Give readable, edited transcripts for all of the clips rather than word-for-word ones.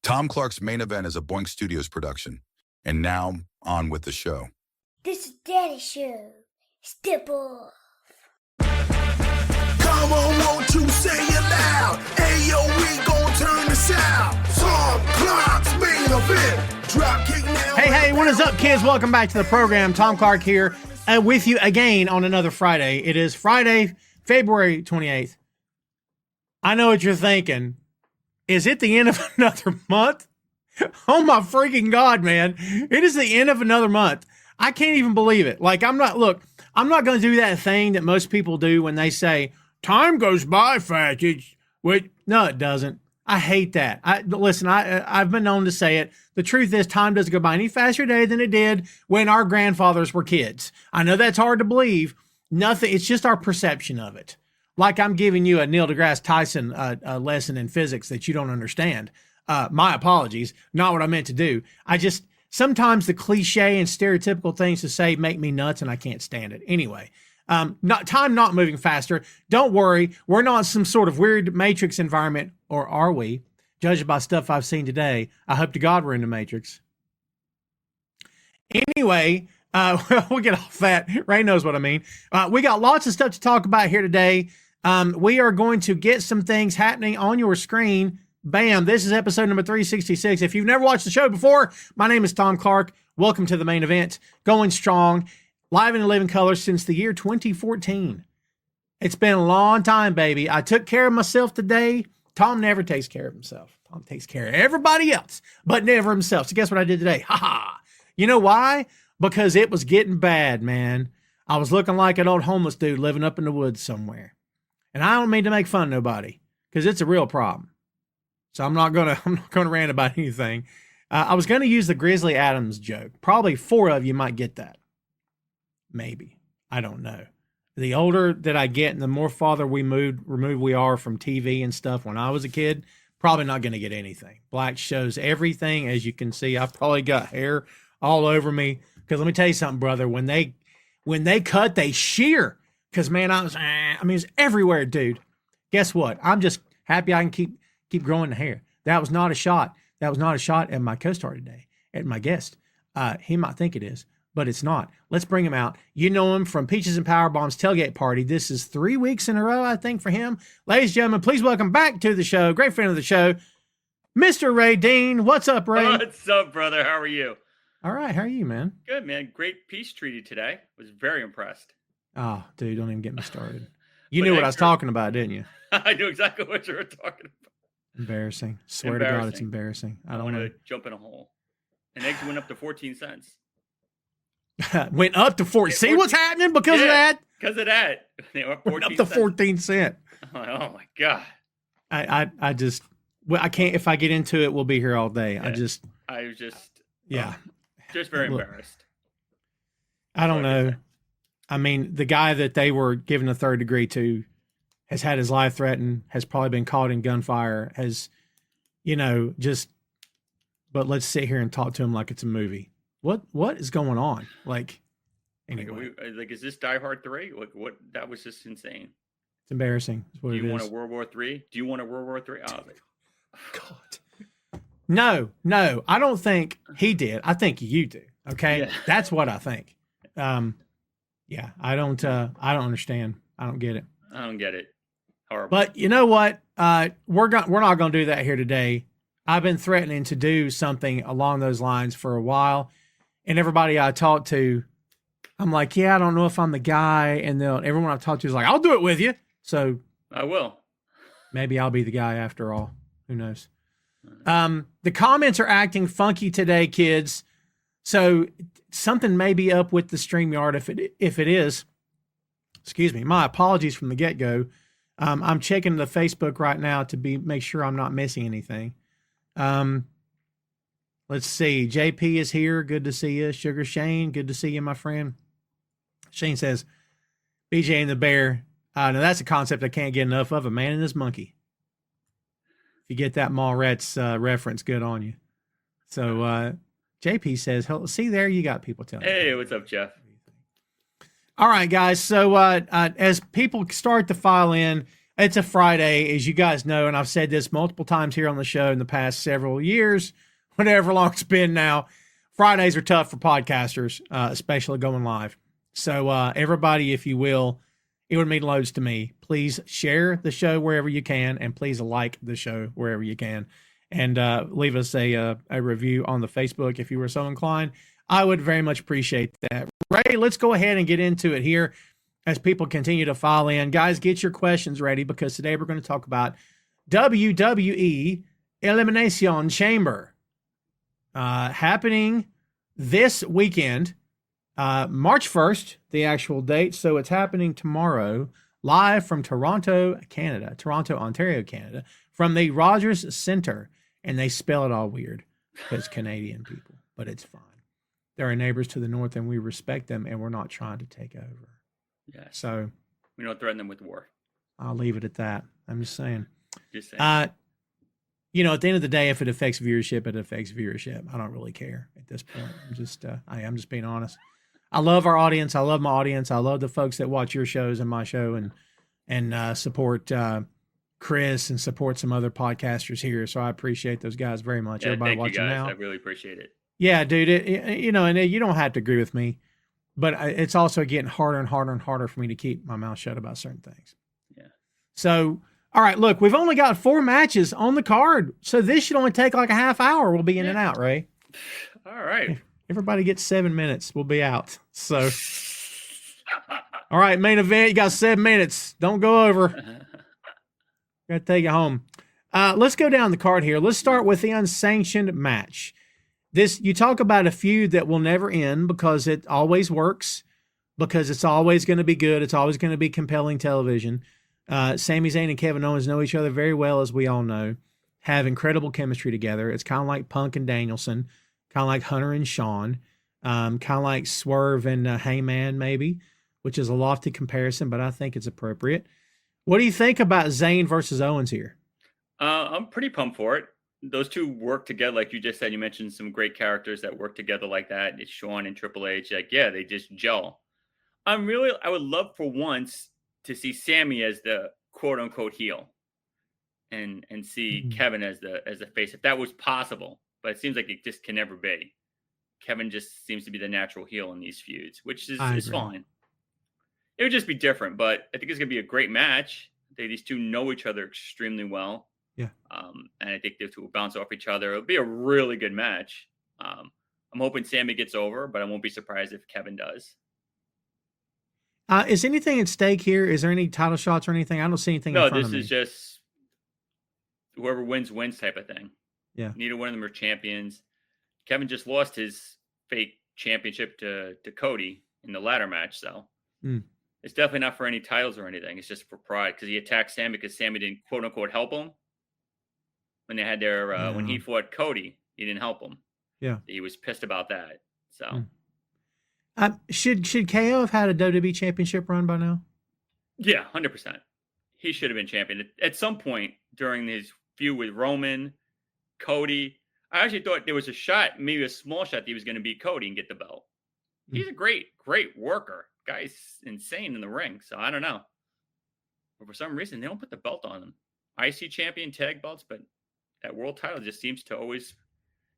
Tom Clark's Main Event is a Boink Studios production. And now, on with the show. This is Daddy's show. Step off. Come on, won't you say it loud? Ayo, we gon' turn this out. Tom Clark's Main Event. Dropkick now. Hey, what is up, kids? Welcome back to the program. Tom Clark here with you again on another Friday. It is Friday, February 28th. I know what you're thinking. Is it the end of another month? Oh my freaking God, man. It is the end of another month. I can't even believe it. Like, I'm not going to do that thing that most people do when they say, time goes by fast. No, it doesn't. I hate that. I've been known to say it. The truth is, time doesn't go by any faster today than it did when our grandfathers were kids. I know that's hard to believe. Nothing. It's just our perception of it. Like I'm giving you a Neil deGrasse Tyson lesson in physics that you don't understand. My apologies. Not what I meant to do. Sometimes the cliche and stereotypical things to say make me nuts and I can't stand it. Anyway, time not moving faster. Don't worry. We're not in some sort of weird Matrix environment, or are we? Judged by stuff I've seen today. I hope to God we're in the Matrix. Anyway, we'll get off that. Ray knows what I mean. We got lots of stuff to talk about here today. We are going to get some things happening on your screen. Bam. This is episode number 366. If you've never watched the show before, my name is Tom Clark. Welcome to the Main Event. Going strong, live in the living color since the year 2014. It's been a long time, baby. I took care of myself today. Tom never takes care of himself. Tom takes care of everybody else, but never himself. So guess what I did today? Ha ha. You know why? Because it was getting bad, man. I was looking like an old homeless dude living up in the woods somewhere. And I don't mean to make fun of nobody, because it's a real problem. So I'm not gonna rant about anything. I was gonna use the Grizzly Adams joke. Probably 4 of you might get that. Maybe. I don't know. The older that I get and the more farther removed we are from TV and stuff when I was a kid, probably not gonna get anything. Black shows everything. As you can see, I've probably got hair all over me. Because let me tell you something, brother. When they cut, they shear. Because man, it's everywhere, dude. Guess what? I'm just happy I can keep growing the hair. That was not a shot. That was not a shot at my co-star today, at my guest. He might think it is, but it's not. Let's bring him out. You know him from Peaches and Powerbombs Tailgate Party. This is 3 weeks in a row, I think, for him. Ladies and gentlemen, please welcome back to the show, great friend of the show, Mr. Ray Dean. What's up, Ray? What's up, brother? How are you? All right. How are you, man? Good, man. Great peace treaty today. Was very impressed. Oh, dude, don't even get me started. You knew what I was talking about, didn't you? I knew exactly what you were talking about. Embarrassing. Swear to God, it's embarrassing. I don't want know. to jump in a hole. And eggs went up to 14 cents. Went up to 14. See what's happening because of that? Because of that. They went up to 14 cents. Oh my God. I can't, if I get into it, we'll be here all day. Yeah. Just very embarrassed. I don't know. I mean, the guy that they were giving a 3rd degree to has had his life threatened, has probably been caught in gunfire, but let's sit here and talk to him like it's a movie. What is going on? Like, anyway. Is this Die Hard 3? What? That was just insane. It's embarrassing. Is what it is. Do you want a World War III? Do you want a World War III? Oh, God. No, I don't think he did. I think you do. Okay. Yeah. That's what I think. Yeah, I don't understand. I don't get it. I don't get it. Horrible. But you know what? We're not going to do that here today. I've been threatening to do something along those lines for a while, and everybody I talk to, I'm like, yeah, I don't know if I'm the guy, and everyone I've talked to is like, I'll do it with you. So I will. Maybe I'll be the guy after all. Who knows? The comments are acting funky today, kids. So something may be up with the StreamYard. If it is, excuse me, my apologies from the get-go. I'm checking the Facebook right now to make sure I'm not missing anything. Let's see. JP is here. Good to see you. Sugar Shane, good to see you, my friend. Shane says, BJ and the Bear. Now that's a concept I can't get enough of. A man and his monkey. If you get that Mallrats reference, good on you. So JP says, see there, you got people telling Hey, you. What's up, Jeff? All right, guys. So as people start to file in, It's a Friday, as you guys know, and I've said this multiple times here on the show in the past several years, whatever long it's been now. Fridays are tough for podcasters, especially going live. So everybody, if you will, it would mean loads to me. Please share the show wherever you can, and please like the show wherever you can. And leave us a review on the Facebook if you were so inclined. I would very much appreciate that. Ray, let's go ahead and get into it here as people continue to file in. Guys, get your questions ready because today we're going to talk about WWE Elimination Chamber happening this weekend, March 1st, the actual date. So it's happening tomorrow, live from Toronto, Canada, Toronto, Ontario, Canada, from the Rogers Center. And they spell it all weird because Canadian people, but it's fine. They're our neighbors to the north, and we respect them, and we're not trying to take over. Yeah. So we don't threaten them with war. I'll leave it at that. I'm just saying. Just saying. You know, at the end of the day, if it affects viewership, it affects viewership. I don't really care at this point. I'm just being honest. I love our audience. I love my audience. I love the folks that watch your shows and my show and support Chris and support some other podcasters here. So I appreciate those guys very much. Yeah, Everybody thank watching you guys. now. I really appreciate it. Yeah, dude. You know, and you don't have to agree with me, but it's also getting harder and harder and harder for me to keep my mouth shut about certain things. Yeah. So, all right, look, we've only got 4 matches on the card, so this should only take like a half hour. We'll be in and out, Ray. All right. Everybody gets 7 minutes. We'll be out. So, all right, main event. You got 7 minutes. Don't go over. Got to take it home. Let's go down the card here. Let's start with the unsanctioned match. This, you talk about a feud that will never end because it always works, because it's always going to be good. It's always going to be compelling television. Sami Zayn and Kevin Owens know each other very well, as we all know, have incredible chemistry together. It's kind of like Punk and Danielson, kind of like Hunter and Shawn, kind of like Swerve and Heyman, maybe, which is a lofty comparison, but I think it's appropriate. What do you think about Zayn versus Owens here? I'm pretty pumped for it. Those two work together, like you just said. You mentioned some great characters that work together like that. It's Shawn and Triple H. Like, yeah, they just gel. I would love for once to see Sammy as the quote unquote heel, and see Kevin as the face, if that was possible. But it seems like it just can never be. Kevin just seems to be the natural heel in these feuds, which is fine. It would just be different, but I think it's gonna be a great match. These two know each other extremely well. Yeah. And I think the two will bounce off each other. It'll be a really good match. I'm hoping Sammy gets over, but I won't be surprised if Kevin does. Is anything at stake here? Is there any title shots or anything? I don't see anything. No, in front this of is me. just whoever wins type of thing. Yeah. Neither one of them are champions. Kevin just lost his fake championship to Cody in the ladder match, so it's definitely not for any titles or anything. It's just for pride, because he attacked Sammy because Sammy didn't quote unquote help him when they had their when he fought Cody. He didn't help him. Yeah, he was pissed about that. So should KO have had a WWE championship run by now? Yeah, 100%. He should have been champion at some point during his feud with Roman, Cody. I actually thought there was a shot, maybe a small shot, that he was going to beat Cody and get the belt. He's a great worker. Guy's insane in the ring. So I don't know. But for some reason, they don't put the belt on him. IC champion, tag belts, but that world title just seems to always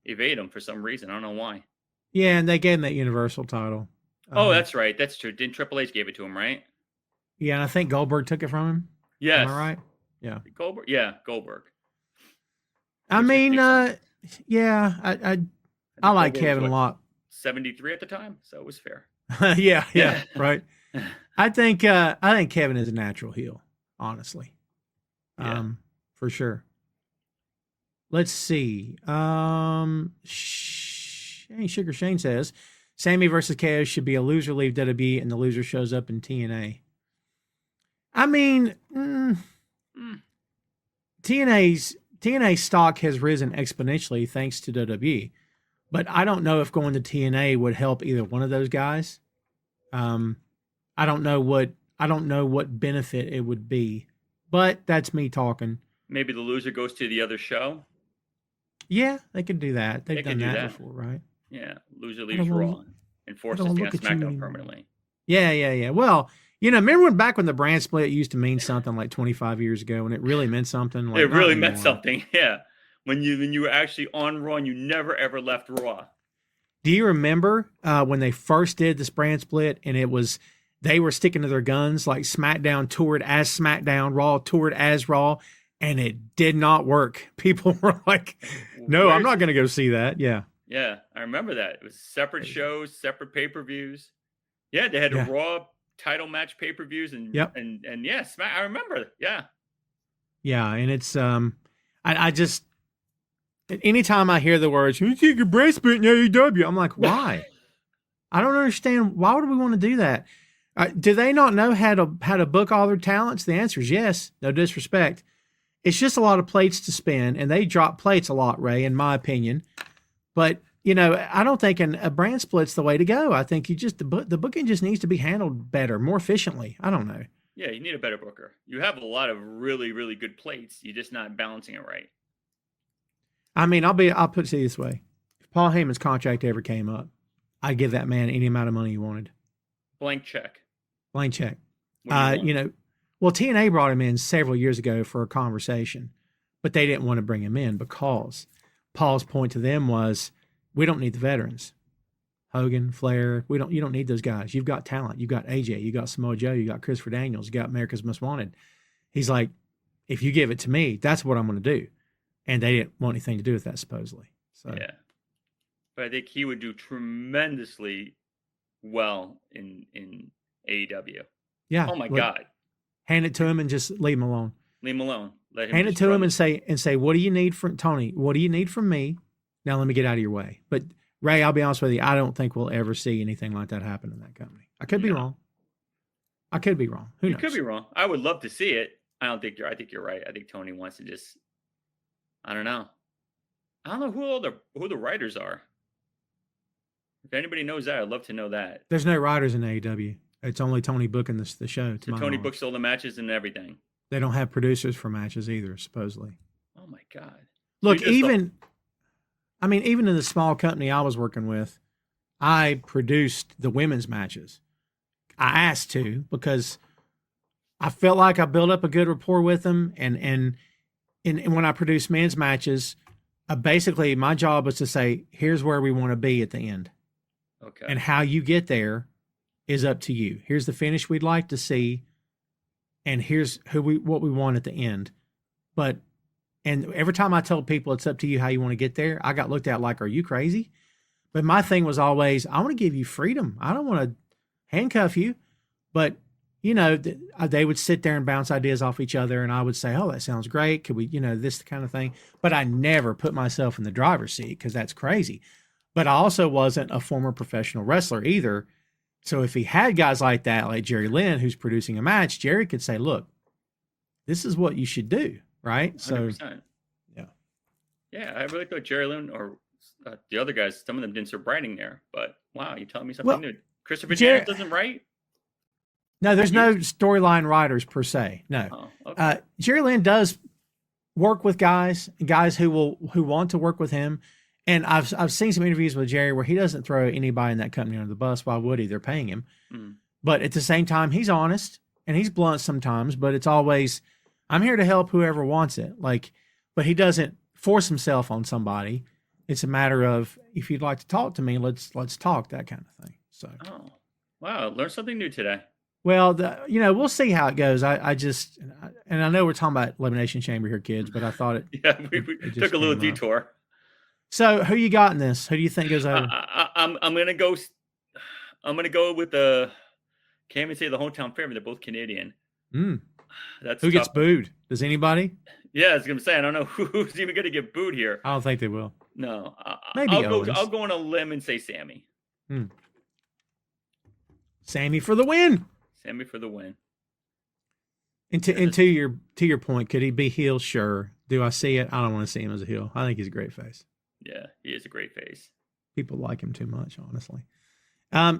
evade him for some reason. I don't know why. Yeah, and they gave him that Universal title. Oh, that's right. That's true. Didn't Triple H gave it to him, right? Yeah, and I think Goldberg took it from him. Yes. Am I right? Yeah. Goldberg? Yeah, Goldberg. I mean, yeah, I like Kevin a lot. 73 at the time, so it was fair. yeah, right. I think Kevin is a natural heel, honestly. For sure. Let's see. Sugar Shane says Sammy versus KO should be a loser leave WWE, and the loser shows up in TNA. I mean, TNA stock has risen exponentially thanks to WWE, but I don't know if going to TNA would help either one of those guys. I don't know what benefit it would be, but that's me talking. Maybe the loser goes to the other show. Yeah, they could do that. They've done that before, right? Yeah, loser leaves Raw and forces to get SmackDown permanently. Yeah. Well, remember back when the brand split used to mean something like 25 years ago, and it really meant something? Like, It not really meant anymore. something. Yeah. When you were actually on Raw and you never ever left Raw. Do you remember when they first did this brand split, and they were sticking to their guns, like SmackDown toured as SmackDown, Raw toured as Raw, and it did not work. People were like, no, I'm not going to go see that. Yeah. Yeah, I remember that. It was separate shows, separate pay-per-views. Yeah, they had a Raw title match pay-per-views and yeah, I remember. Yeah. Yeah, and it's I just anytime I hear the words, you take your brand split in AEW, I'm like, why? I don't understand. Why would we want to do that? Do they not know how to book all their talents? The answer is yes. No disrespect. It's just a lot of plates to spin, and they drop plates a lot, Ray, in my opinion. But, I don't think a brand split's the way to go. I think the booking just needs to be handled better, more efficiently. I don't know. Yeah, you need a better booker. You have a lot of really, really good plates. You're just not balancing it right. I mean, I'll put it this way. If Paul Heyman's contract ever came up, I'd give that man any amount of money he wanted. Blank check. Well, TNA brought him in several years ago for a conversation, but they didn't want to bring him in because Paul's point to them was, we don't need the veterans. Hogan, Flair, you don't need those guys. You've got talent. You've got AJ, you got Samoa Joe, you got Christopher Daniels, you got America's Most Wanted. He's like, if you give it to me, that's what I'm going to do. And they didn't want anything to do with that, supposedly. So yeah, but I think he would do tremendously well in AEW. Yeah. Oh my God. Hand it to him and just leave him alone. Leave him alone. Let him hand it to him and say, what do you need from Tony? What do you need from me? Now let me get out of your way. But Ray, I'll be honest with you, I don't think we'll ever see anything like that happen in that company. I could be wrong. Who knows? You could be wrong. I would love to see it. I think you're right. I think Tony wants to just, I don't know who the writers are. If anybody knows that, I'd love to know that. There's no writers in AEW. It's only Tony booking the show. So Tony books all the matches and everything. They don't have producers for matches either, supposedly. Oh my God. Look, even in the small company I was working with, I produced the women's matches. I asked to because I felt like I built up a good rapport with them. And when I produced men's matches, basically my job was to say, here's where we want to be at the end. Okay. And how you get there is up to you. Here's the finish we'd like to see. And here's what we want at the end. And every time I told people it's up to you how you want to get there, I got looked at like, are you crazy? But my thing was always, I want to give you freedom. I don't want to handcuff you. But, they would sit there and bounce ideas off each other. And I would say, oh, that sounds great. Could we, this kind of thing. But I never put myself in the driver's seat because that's crazy. But I also wasn't a former professional wrestler either. So if he had guys like that, like Jerry Lynn, who's producing a match, Jerry could say, look, this is what you should do. Right. 100%. So, yeah, I really thought Jerry Lynn or the other guys, some of them didn't start writing there. But wow, you're telling me something new. Christopher Daniels doesn't write? No, there's no storyline writers per se. No. Oh, okay. Jerry Lynn does work with guys who want to work with him. And I've seen some interviews with Jerry where he doesn't throw anybody in that company under the bus. Why would he? They're paying him. But at the same time, he's honest and he's blunt sometimes, but it's always, I'm here to help whoever wants it. But he doesn't force himself on somebody. It's a matter of, if you'd like to talk to me, let's talk, that kind of thing. So, oh, wow, learned something new today. Well, we'll see how it goes. I know we're talking about Elimination Chamber here, kids, but I thought it. Yeah, we took a little detour. So, who you got in this? Who do you think goes over? I'm gonna go. I'm gonna go with the. Can't even say the hometown favorite. They're both Canadian. That's who gets booed? Does anybody? Yeah, I was gonna say I don't know who's even gonna get booed here. I don't think they will. No, maybe I'll go on a limb and say Sammy. Sammy for the win. Sammy for the win. And to your point, could he be heel? Sure. Do I see it? I don't want to see him as a heel. I think he's a great face. Yeah, he is a great face. People like him too much, honestly.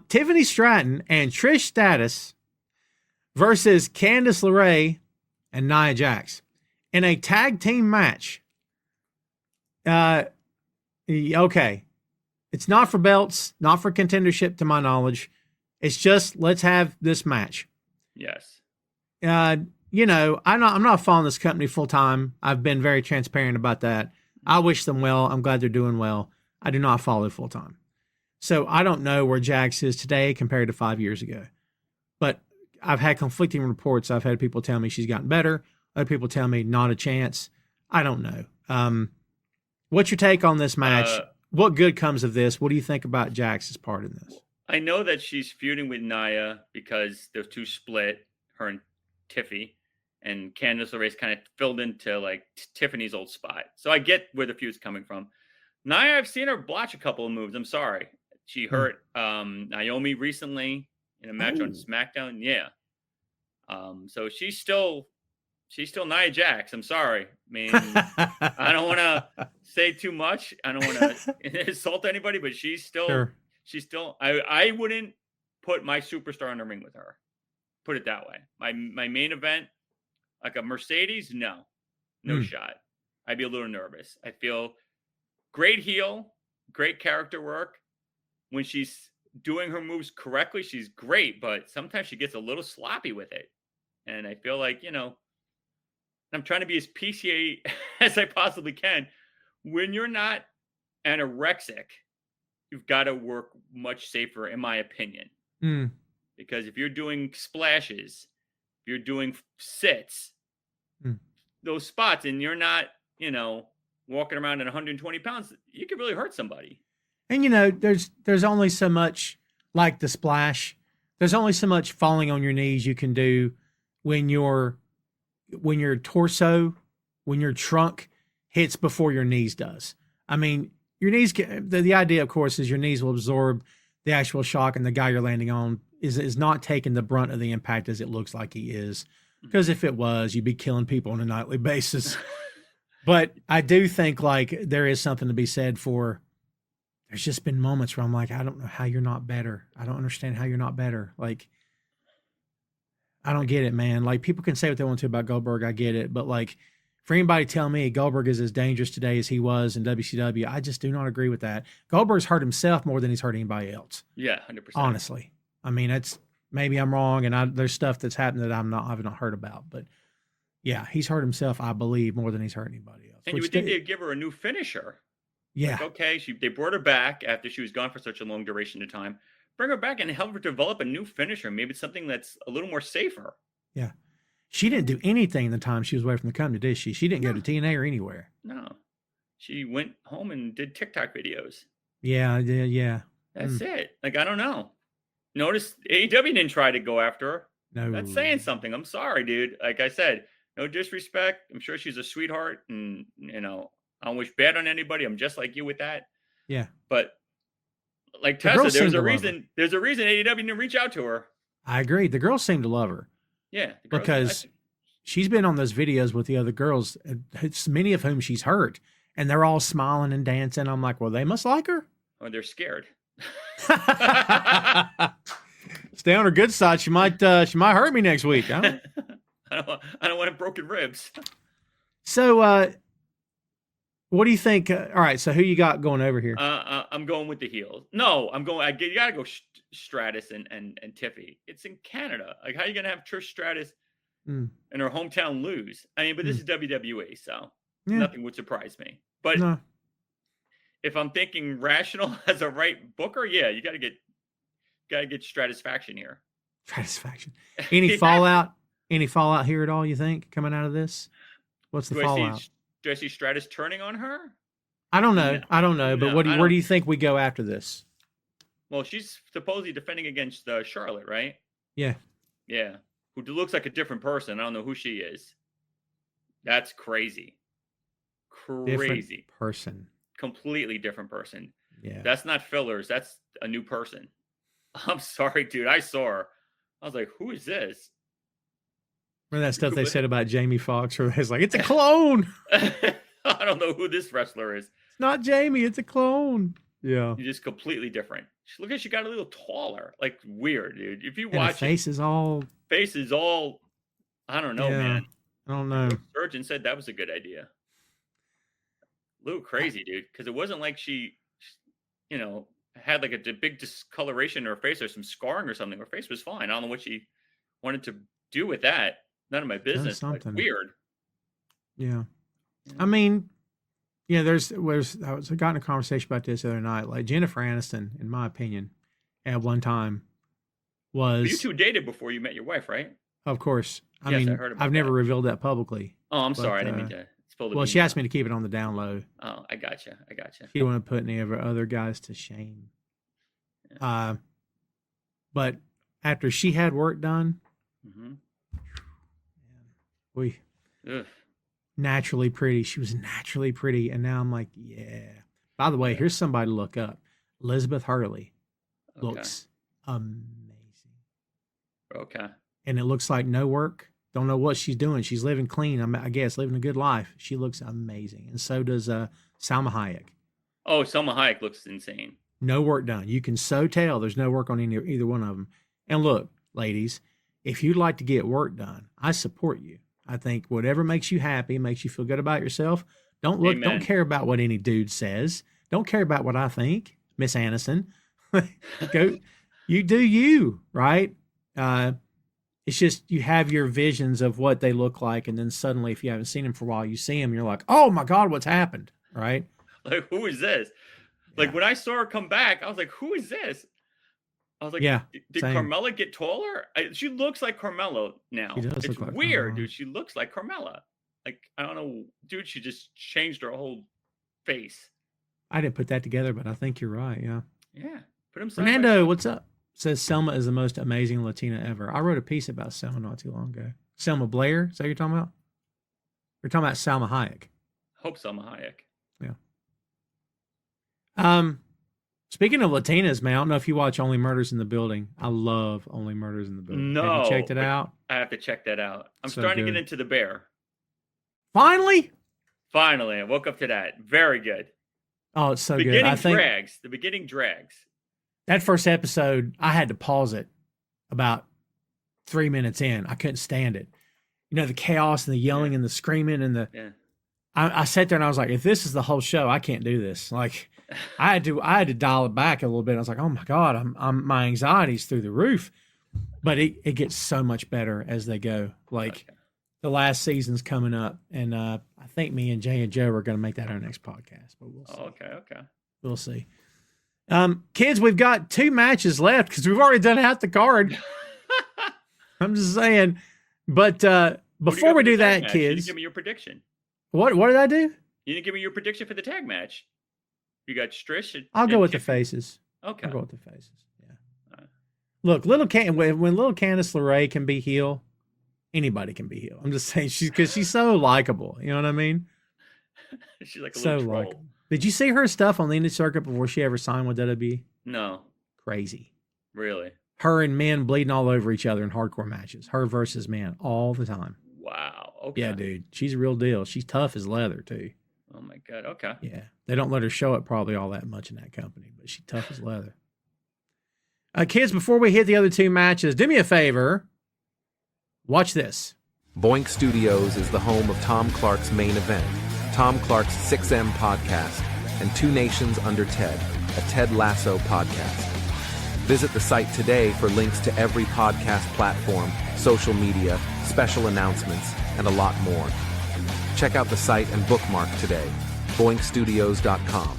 Tiffany Stratton and Trish Stratus versus Candice LeRae and Nia Jax in a tag team match. Okay. It's not for belts, not for contendership to my knowledge. It's just, let's have this match. Yes. I'm not following this company full time. I've been very transparent about that. I wish them well. I'm glad they're doing well. I do not follow full time. So I don't know where Jax is today compared to 5 years ago. But I've had conflicting reports. I've had people tell me she's gotten better. Other people tell me not a chance. I don't know. What's your take on this match? What good comes of this? What do you think about Jax's part in this? I know that she's feuding with Nia because those two split, her and Tiffy, and Candice LeRae's kind of filled into like Tiffany's old spot. So I get where the feud's coming from. Nia, I've seen her botch a couple of moves. I'm sorry. She hurt Naomi recently in a match on SmackDown. Yeah. So she's still Nia Jax. I'm sorry. I mean, I don't want to say too much. I don't want to insult anybody, but she's still, I wouldn't put my superstar in the ring with her. Put it that way. My main event, like a Mercedes, no shot. I'd be a little nervous. I feel great heel, great character work. When she's doing her moves correctly, she's great, but sometimes she gets a little sloppy with it. And I feel like, I'm trying to be as PCA as I possibly can. When you're not anorexic, you've got to work much safer, in my opinion. Because if you're doing splashes, if you're doing sits, those spots, and you're not, walking around at 120 pounds, you could really hurt somebody. And there's only so much, like the splash. There's only so much falling on your knees you can do when your torso, when your trunk hits before your knees does. I mean, your knees. The idea, of course, is your knees will absorb the actual shock, and the guy you're landing on is not taking the brunt of the impact as it looks like he is. Because if it was, you'd be killing people on a nightly basis. But I do think like there is something to be said for. There's just been moments where I'm like, I don't know how you're not better. I don't understand how you're not better. Like, I don't get it, man. Like, people can say what they want to about Goldberg. I get it. But, like, for anybody to tell me Goldberg is as dangerous today as he was in WCW, I just do not agree with that. Goldberg's hurt himself more than he's hurt anybody else. Yeah, 100%. Honestly. I mean, maybe I'm wrong, and there's stuff that's happened that I've not heard about. But, yeah, he's hurt himself, I believe, more than he's hurt anybody else. And you would think they'd give her a new finisher. Yeah. Like, okay, they brought her back after she was gone for such a long duration of time. Bring her back and help her develop a new finisher. Maybe it's something that's a little more safer. Yeah. She didn't do anything the time she was away from the company, did she? She didn't go to TNA or anywhere. No. She went home and did TikTok videos. Yeah. That's it. Like, I don't know. Notice AEW didn't try to go after her. No. That's saying something. I'm sorry, dude. Like I said, no disrespect. I'm sure she's a sweetheart, and, I don't wish bad on anybody. I'm just like you with that. Yeah. But like Tessa, there's a reason AEW didn't reach out to her. I agree. The girls seem to love her. Yeah. Because she's been on those videos with the other girls, many of whom she's hurt, and they're all smiling and dancing. I'm like, well, they must like her. Oh, they're scared. Stay on her good side. She might hurt me next week. I don't want broken ribs. So, what do you think? All right, so who you got going over here? I'm going with the heels. No, you gotta go Stratus and Tiffy. It's in Canada. Like, how are you gonna have Trish Stratus in her hometown lose? I mean, but this is WWE, so nothing would surprise me. But if I'm thinking rational as a right booker, yeah, you gotta get Stratusfaction here. Stratusfaction. Any fallout? Any fallout here at all? You think coming out of this? What's the fallout? Do I see Stratus turning on her? I don't know. But where do you think we go after this? Well, she's supposedly defending against Charlotte, right? Yeah. Yeah. Who looks like a different person. I don't know who she is. That's crazy. Crazy. Different person. Completely different person. Yeah. That's not fillers. That's a new person. I'm sorry, dude. I saw her. I was like, who is this? Remember that stuff they said about Jamie Foxx, where it's like, it's a clone. I don't know who this wrestler is. It's not Jamie, it's a clone. Yeah. You're just completely different. Look at she got a little taller. Like, weird, dude. If you And watch her face is all I don't know, man. I don't know. The surgeon said that was a good idea. A little crazy, dude. Because it wasn't like she had like a big discoloration in her face or some scarring or something. Her face was fine. I don't know what she wanted to do with that? None of my business. Like, something. weird. Yeah. Yeah. I mean, yeah, I got in a conversation about this the other night. Like Jennifer Aniston, in my opinion, at one time But you was, two dated before you met your wife, right? of course, I Yes, I mean, heard about I've never that. revealed that publicly. Oh, I'm But, sorry. I didn't mean to spill the Well, beans she asked now. me to keep it on the down low. Oh, I gotcha. She didn't want to put any of her other guys to shame. But after she had work done, Mm-hmm. we Ugh. naturally pretty. She was naturally pretty, and now I'm like, yeah. By the way, Yeah. here's somebody to look up. Elizabeth Hurley Okay. looks amazing, Okay. and it looks like no work. Don't know what she's doing. She's living clean. I guess living a good life. She looks amazing, and so does Salma Hayek. Oh, Selma Hayek looks insane. No work done. You can so tell there's no work on either one of them. And look, ladies, if you'd like to get work done, I support you. I think whatever makes you happy, makes you feel good about yourself. Don't Amen. don't care about what any dude says. Don't care about what I think, Miss Aniston. Go, you do you, right? It's just you have your visions of what they look like, and then suddenly, if you haven't seen them for a while, you see them, you're like, oh my God, what's happened, right? Like, who is this? Like, Yeah. when I saw her come back, I was like, who is this? I was like, Yeah, did same. Carmella get taller? She looks like Carmella now. She does It's look like weird, Carmella. dude. She looks like Carmella. Like, I don't know, dude. She just changed her whole face. I didn't put that together, but I think you're right. Yeah. Yeah. Put him side by Fernando, side. what's up? Says Selma is the most amazing Latina ever. I wrote a piece about Selma not too long ago. Selma Blair, is that what you're talking about? You're talking about Salma Hayek. Hope Selma Hayek. Speaking of Latinas, man, I don't know if you watch Only Murders in the Building. I love Only Murders in the Building. Have No, you checked it but out? I have to check that out. I'm So starting to good. get into The Bear. Finally? Finally, I woke up to that. Very good. Oh, it's so good. Beginning I think drags. The beginning drags. that first episode, I had to pause it about 3 minutes in. I couldn't stand it. You know, the chaos and the yelling and the screaming and the. Yeah. I sat there and I was like, if this is the whole show, I can't do this. Like, I had to dial it back a little bit. I was like, oh my God, my anxiety's through the roof. But it gets so much better as they go. Like, Okay. the last season's coming up, and I think me and Jay and Joe are going to make that our next podcast. But we'll see. Okay. We'll see. Kids, we've got 2 matches left because we've already done half the card. I'm just saying. But before we do that, you kids, didn't give me your prediction. what did I do? You didn't give me your prediction for the tag match. You got Strish. I'll go and with the Chicken. faces. Okay. I'll go with the faces. Yeah. Alright. Look, when little Candice LeRae can be heel, anybody can be heel. I'm just saying because she's so likable. You know what I mean? She's like a So little troll. likable. Did you see her stuff on the indie circuit before she ever signed with WWE? No, Crazy. really. Her and men bleeding all over each other in hardcore matches. Her versus men all the time. Wow. Okay. Yeah, dude. She's a real deal. She's tough as leather, too. Oh my God. Okay. Yeah. They don't let her show it probably all that much in that company, but she's tough as leather. Kids, before we hit the other 2 matches, do me a favor. Watch this. Boink Studios is the home of Tom Clark's main event, Tom Clark's 6M podcast, and Two Nations Under Ted, a Ted Lasso podcast. Visit the site today for links to every podcast platform, social media, special announcements, and a lot more. Check out the site and bookmark today, boinkstudios.com.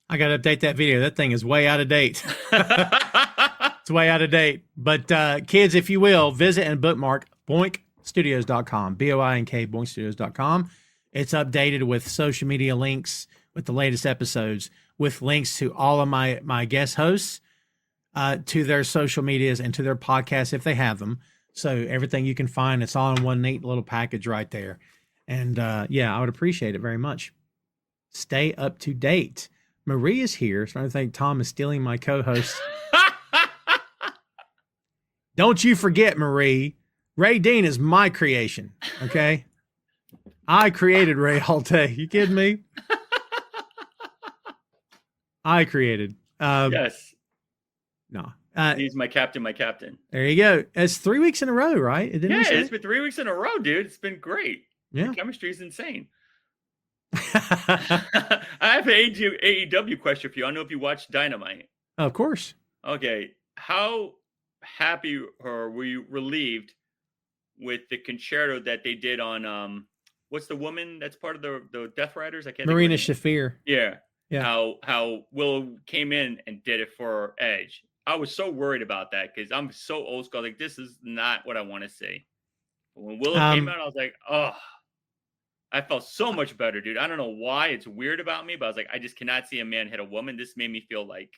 I got to update that video. That thing is way out of date. It's way out of date. But kids, if you will, visit and bookmark boinkstudios.com, BOINK, boinkstudios.com. It's updated with social media links, with the latest episodes, with links to all of my guest hosts, to their social medias and to their podcasts if they have them. So everything you can find, it's all in one neat little package right there. And yeah, I would appreciate it very much. Stay up to date. Marie is here. So I think Tom is stealing my co-host. Don't you forget, Marie, Ray Dean is my creation. Okay. I created Ray all day. You kidding me? I created. Yes. No. He's my captain. My captain. There you go. It's 3 weeks in a row, right? Didn't Yeah, we say? it's been 3 weeks in a row, dude. It's been great. Yeah. The chemistry is insane. I have an AEW question for you. I don't know if you watched Dynamite. Of course. Okay. How happy or were you relieved with the concerto that they did on what's the woman that's part of the Death Riders? I can't think of her Marina name. Shafir. Yeah. Yeah. How Willow came in and did it for Edge. I was so worried about that because I'm so old school. Like, this is not what I want to see. But when Willow came out, I was like, oh, I felt so much better, dude. I don't know why it's weird about me, but I was like, I just cannot see a man hit a woman. This made me feel like,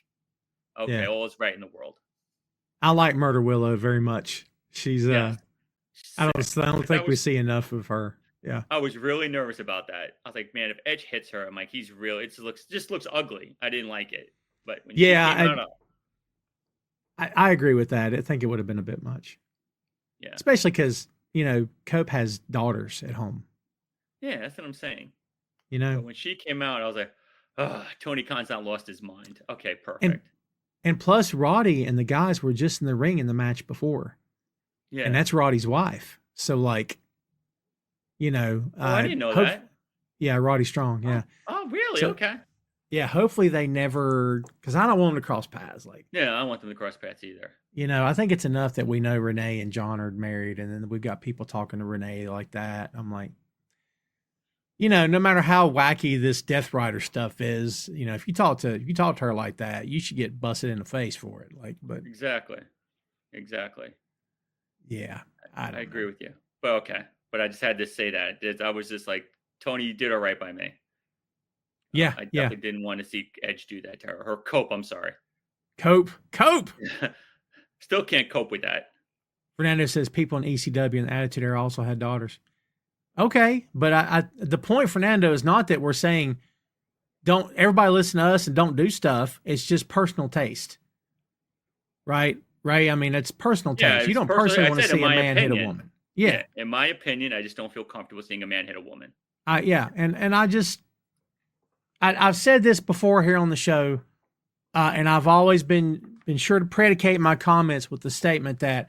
okay, Yeah. all is right in the world. I like Murder Willow very much. She's Yeah. I don't think we was- see enough of her. Yeah. I was really nervous about that. I was like, man, if Edge hits her, I'm like, he's real. It just looks ugly. I didn't like it. But when she came out, I agree with that. I think it would have been a bit much. yeah. Especially because, Cope has daughters at home. Yeah, that's what I'm saying. But when she came out, I was like, oh, Tony Khan's not lost his mind. Okay, perfect. And plus, Roddy and the guys were just in the ring in the match before. Yeah. And that's Roddy's wife. So, like, I didn't know that. Yeah, Roddy Strong. Yeah. Oh, really? So- Okay. Yeah. Hopefully they never, because I don't want them to cross paths. Like, Yeah, I don't want them to cross paths either. I think it's enough that we know Renee and John are married, and then we've got people talking to Renee like that. I'm like, no matter how wacky this Death Rider stuff is, if you talk to her like that, you should get busted in the face for it. Like, but Exactly. yeah, I don't agree know. with you. But okay. But I just had to say that. I was just like, Tony, you did all right by me. Yeah, I yeah. definitely didn't want to see Edge do that to her. Or Cope, I'm sorry. Cope. Still can't cope with that. Fernando says people in ECW and Attitude Era also had daughters. Okay, but I the point, Fernando, is not that we're saying don't everybody listen to us and don't do stuff. It's just personal taste, right? Right? I mean, it's personal Yeah, taste. You it's don't personally- personally I want to said in see a my man hit a opinion. woman. Yeah. In my opinion, I just don't feel comfortable seeing a man hit a woman. Yeah, and I've said this before here on the show, and I've always been sure to predicate my comments with the statement that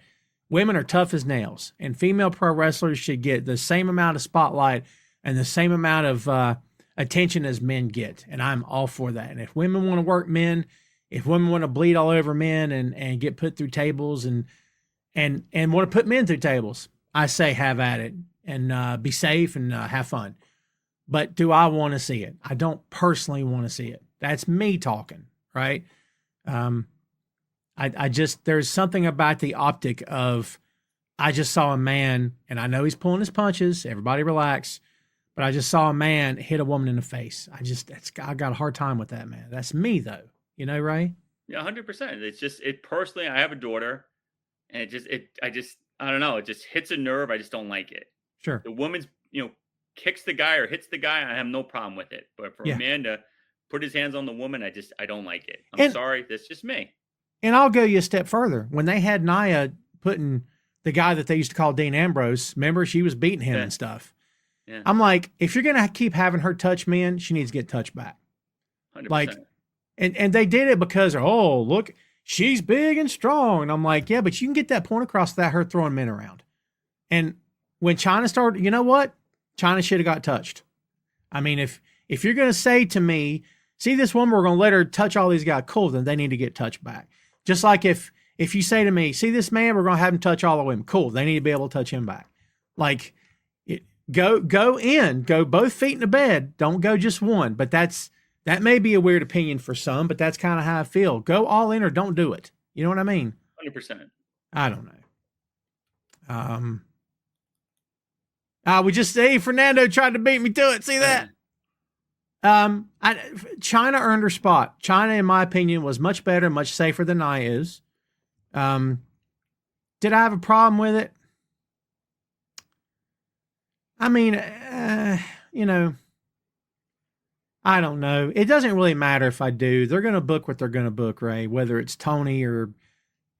women are tough as nails, and female pro wrestlers should get the same amount of spotlight and the same amount of attention as men get, and I'm all for that. And if women want to work men, if women want to bleed all over men and get put through tables and want to put men through tables, I say have at it and be safe and have fun. But do I want to see it? I don't personally want to see it. That's me talking, right? I just, there's something about the optic of, I just saw a man, and I know he's pulling his punches. Everybody relax. But I just saw a man hit a woman in the face. I got a hard time with that, man. That's me though. Ray? Yeah, 100%. It's just, personally, I have a daughter, and I don't know. It just hits a nerve. I just don't like it. Sure. The woman's, kicks the guy or hits the guy, I have no problem with it. But for a man to put his hands on the woman, I don't like it. I'm sorry. That's just me. And I'll go you a step further. When they had Nia putting the guy that they used to call Dean Ambrose, remember, she was beating him and stuff. Yeah. I'm like, if you're going to keep having her touch men, she needs to get touched back. 100%. Like, and they did it because, oh, look, she's big and strong. And I'm like, yeah, but you can get that point across without her throwing men around. And when China started, you know what? China should have got touched. I mean, if you're going to say to me, see this woman, we're going to let her touch all these guys, cool, then they need to get touched back. Just like if you say to me, see this man, we're going to have him touch all the women, cool, they need to be able to touch him back. Like, go both feet in the bed. Don't go just one. But that may be a weird opinion for some, but that's kind of how I feel. Go all in or don't do it. You know what I mean? 100%. I don't know. We just say Fernando tried to beat me to it. See that? China earned her spot. China, in my opinion, was much better, much safer than I is. Did I have a problem with it? I mean, I don't know. It doesn't really matter if I do. They're going to book what they're going to book, Ray, whether it's Tony or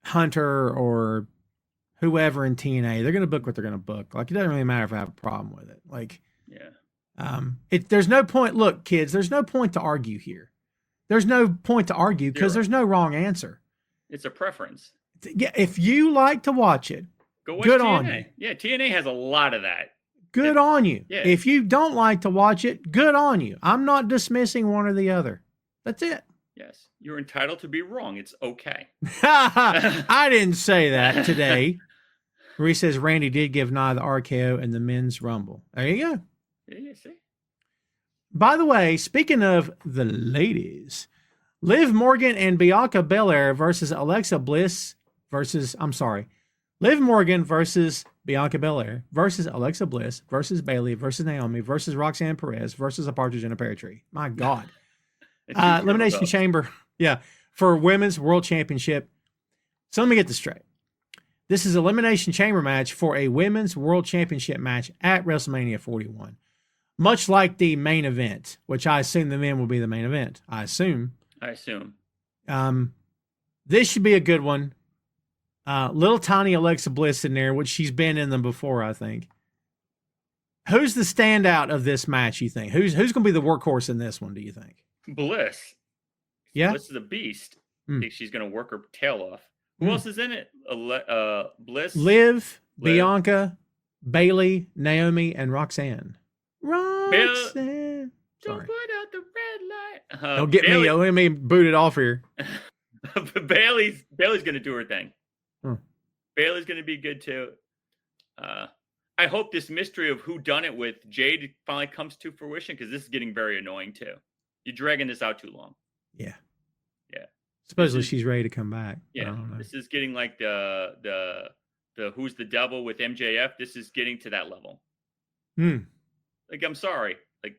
Hunter or whoever in TNA. They're going to book what they're going to book. Like, it doesn't really matter if I have a problem with it. Like, yeah. There's no point. Look, kids, there's no point to argue here. There's no point to argue because there's no wrong answer. It's a preference. Yeah, if you like to watch it, go watch good TNA. on you. Yeah, TNA has a lot of that. Good on you. Yeah. If you don't like to watch it, good on you. I'm not dismissing one or the other. That's it. Yes, you're entitled to be wrong. It's okay. I didn't say that today. Marie says Randy did give Nia the RKO in the men's rumble. There you go. Yeah, you see. By the way, speaking of the ladies, Liv Morgan and Bianca Belair versus Alexa Bliss Liv Morgan versus Bianca Belair versus Alexa Bliss versus Bayley versus Naomi versus Roxanne Perez versus a partridge in a pear tree. My God. Elimination Chamber. Yeah. For women's world championship. So let me get this straight. This is Elimination Chamber match for a women's world championship match at WrestleMania 41. Much like the main event, which I assume the men will be the main event. I assume. This should be a good one. Little tiny Alexa Bliss in there, which she's been in them before, I think. Who's the standout of this match, you think? Who's going to be the workhorse in this one, do you think? Bliss. Yeah? Bliss is a beast. I think she's going to work her tail off. Who else is in it? Bliss? Liv, Bianca, Bayley, Naomi, and Roxanne. Roxanne. Don't put out the red light. Don't get Bayley. Let me boot it off here. Bayley's going to do her thing. Bayley's going to be good too. I hope this mystery of who done it with Jade finally comes to fruition, because this is getting very annoying too. You're dragging this out too long. Yeah. Yeah. Supposedly she's ready to come back. Yeah. This is getting like the Who's the Devil with MJF. This is getting to that level. Like, I'm sorry. Like,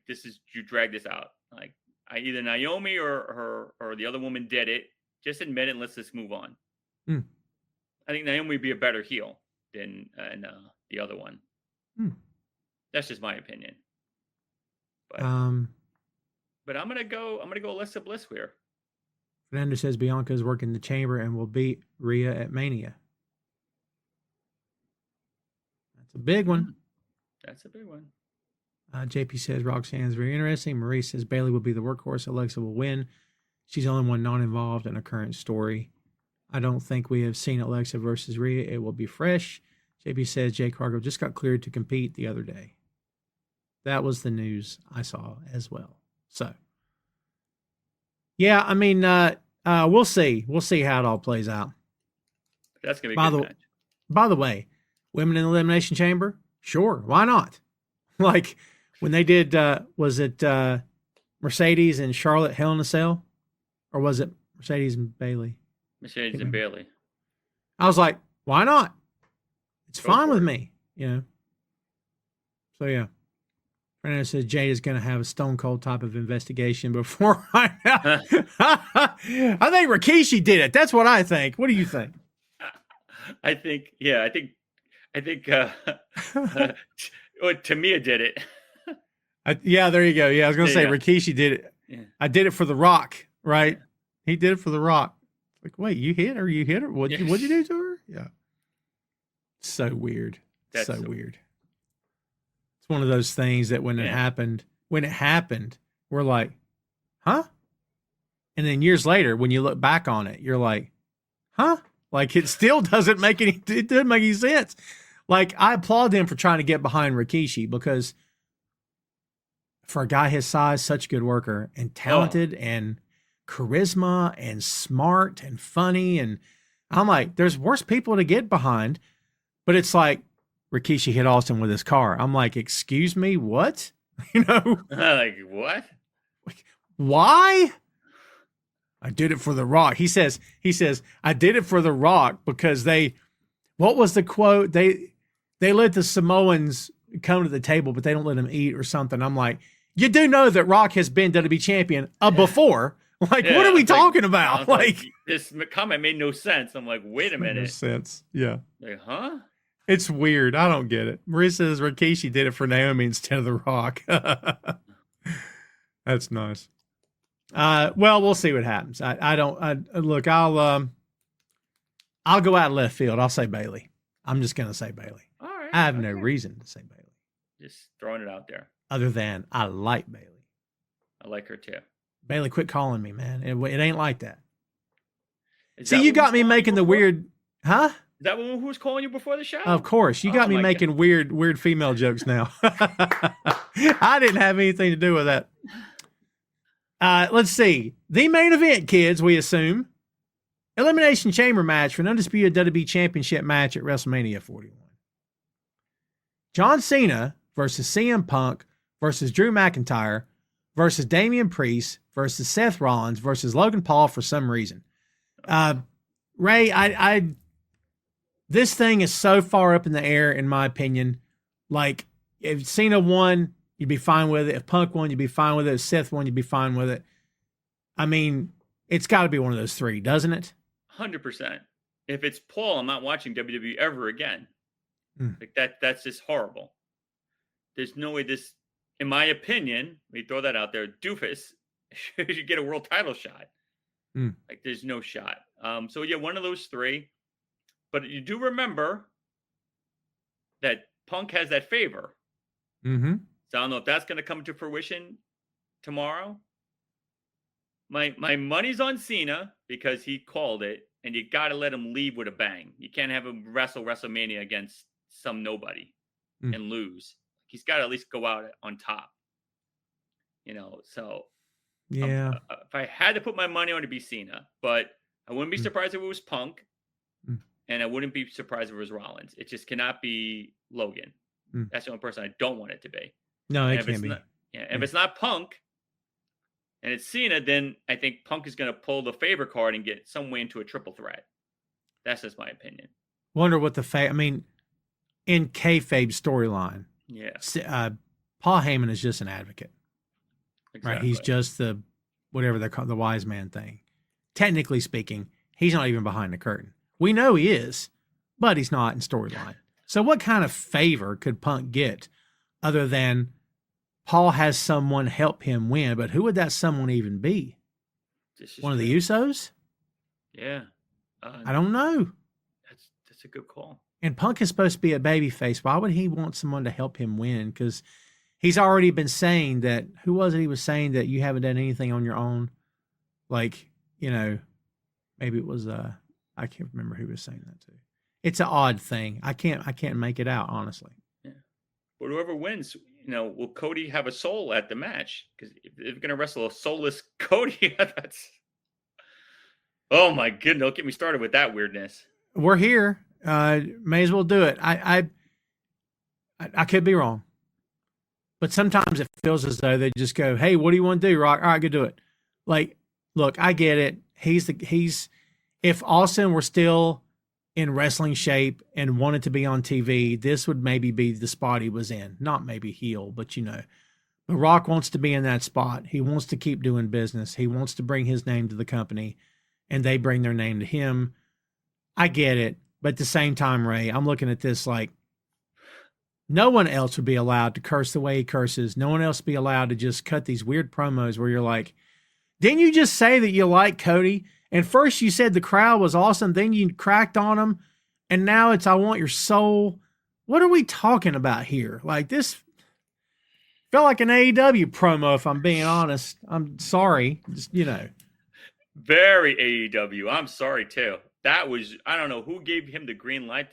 you drag this out. Like, either Naomi or the other woman did it. Just admit it and let's just move on. I think Naomi would be a better heel than the other one. That's just my opinion. But I'm gonna go Alexa Bliss here. Fernando says Bianca is working the chamber and will beat Rhea at Mania. That's a big one. That's a big one. JP says Roxanne is very interesting. Marie says Bayley will be the workhorse. Alexa will win. She's the only one not involved in a current story. I don't think we have seen Alexa versus Rhea. It will be fresh. JP says Jay Cargill just got cleared to compete the other day. That was the news I saw as well. So, yeah, I mean, we'll see. We'll see how it all plays out. That's going to be a good match. By the way, women in the Elimination Chamber? Sure. Why not? Like when they did, was it Mercedes and Charlotte Hell in a Cell? Or was it Mercedes and Bayley? Mercedes and Bayley. I was like, why not? It's fine with me, you know. So, yeah. Fernando says Jade is going to have a Stone Cold type of investigation before I think Rikishi did it. That's what I think. What do you think? I think Tamia did it. Yeah, there you go. Yeah, I was going to say Rikishi did it. Yeah. I did it for The Rock, right? He did it for The Rock. Like, wait, you hit her? You hit her? What'd you do to her? Yeah. So weird. That's so weird. It's one of those things that when it happened, we're like, huh? And then years later, when you look back on it, you're like, huh? Like it still doesn't make any sense. Like I applaud them for trying to get behind Rikishi, because for a guy his size, such a good worker and talented and charisma and smart and funny. And I'm like, there's worse people to get behind, but it's like Rikishi hit Austin with his car. I'm like, excuse me, what? You know, like what? Like, why? I did it for The Rock. He says, I did it for The Rock because what was the quote? They let the Samoans come to the table, but they don't let them eat or something. I'm like, you do know that Rock has been WWE champion before. Like, what are we talking about? Like, this comment made no sense. I'm like, wait a minute. No sense. Yeah. Like, huh? It's weird. I don't get it. Maria says Rikishi did it for Naomi instead of The Rock. That's nice. Well, we'll see what happens. Look, I'll go out left field. I'll say Bayley. I'm just going to say Bayley. All right. I have no reason to say Bayley. Just throwing it out there. Other than I like Bayley. I like her too. Bayley, quit calling me, man. It ain't like that. See, you got me making the weird, huh? Is that who was calling you before the show? Of course. You got me making weird female jokes now. I didn't have anything to do with that. Let's see. The main event, kids, we assume. Elimination Chamber match for an undisputed WWE Championship match at WrestleMania 41. John Cena versus CM Punk versus Drew McIntyre versus Damian Priest versus Seth Rollins versus Logan Paul for some reason. Ray, I this thing is so far up in the air, in my opinion. Like, if Cena won, you'd be fine with it. If Punk won, you'd be fine with it. If Seth won, you'd be fine with it. I mean, it's got to be one of those three, doesn't it? 100%. If it's Paul, I'm not watching WWE ever again. Like that's just horrible. There's no way this, in my opinion, we throw that out there, doofus should get a world title shot. Like, there's no shot. So yeah, one of those three. But you do remember that Punk has that favor. So I don't know if that's going to come to fruition tomorrow. My money's on Cena because he called it, and you got to let him leave with a bang. You can't have him wrestle WrestleMania against some nobody and lose. He's got to at least go out on top. So yeah. If I had to put my money on, it'd be Cena, but I wouldn't be surprised if it was Punk, and I wouldn't be surprised if it was Rollins. It just cannot be Logan. That's the only person I don't want it to be. No, it and can't be. If it's not Punk and it's Cena, then I think Punk is going to pull the favor card and get some way into a triple threat. That's just my opinion. Wonder what I mean, in kayfabe storyline, Paul Heyman is just an advocate. Exactly. Right? He's just the, whatever they're called, the wise man thing. Technically speaking, he's not even behind the curtain. We know he is, but he's not in storyline. So what kind of favor could Punk get other than Paul has someone help him win? But who would that someone even be? One of the Usos? Yeah. I don't know. That's a good call. And Punk is supposed to be a babyface. Why would he want someone to help him win? Because he's already been saying that, who was it? He was saying that you haven't done anything on your own. Like, maybe it was, I can't remember who was saying that to. It's an odd thing. I can't make it out, honestly. Yeah. But whoever wins, will Cody have a soul at the match? Because if they're going to wrestle a soulless Cody, that's, oh my goodness, don't get me started with that weirdness. We're here. May as well do it. I could be wrong, but sometimes it feels as though they just go, "Hey, what do you want to do, Rock? All right, go do it." Like, look, I get it. If Austin were still in wrestling shape and wanted to be on TV, this would maybe be the spot he was in. Not maybe heel, but But Rock wants to be in that spot. He wants to keep doing business. He wants to bring his name to the company, and they bring their name to him. I get it. But at the same time, Ray, I'm looking at this like no one else would be allowed to curse the way he curses. No one else would be allowed to just cut these weird promos where you're like, didn't you just say that you like Cody? And first you said the crowd was awesome. Then you cracked on him. And now it's, I want your soul. What are we talking about here? Like, this felt like an AEW promo, if I'm being honest. I'm sorry. Just, Very AEW. I'm sorry, too. That was, I don't know who gave him the green light.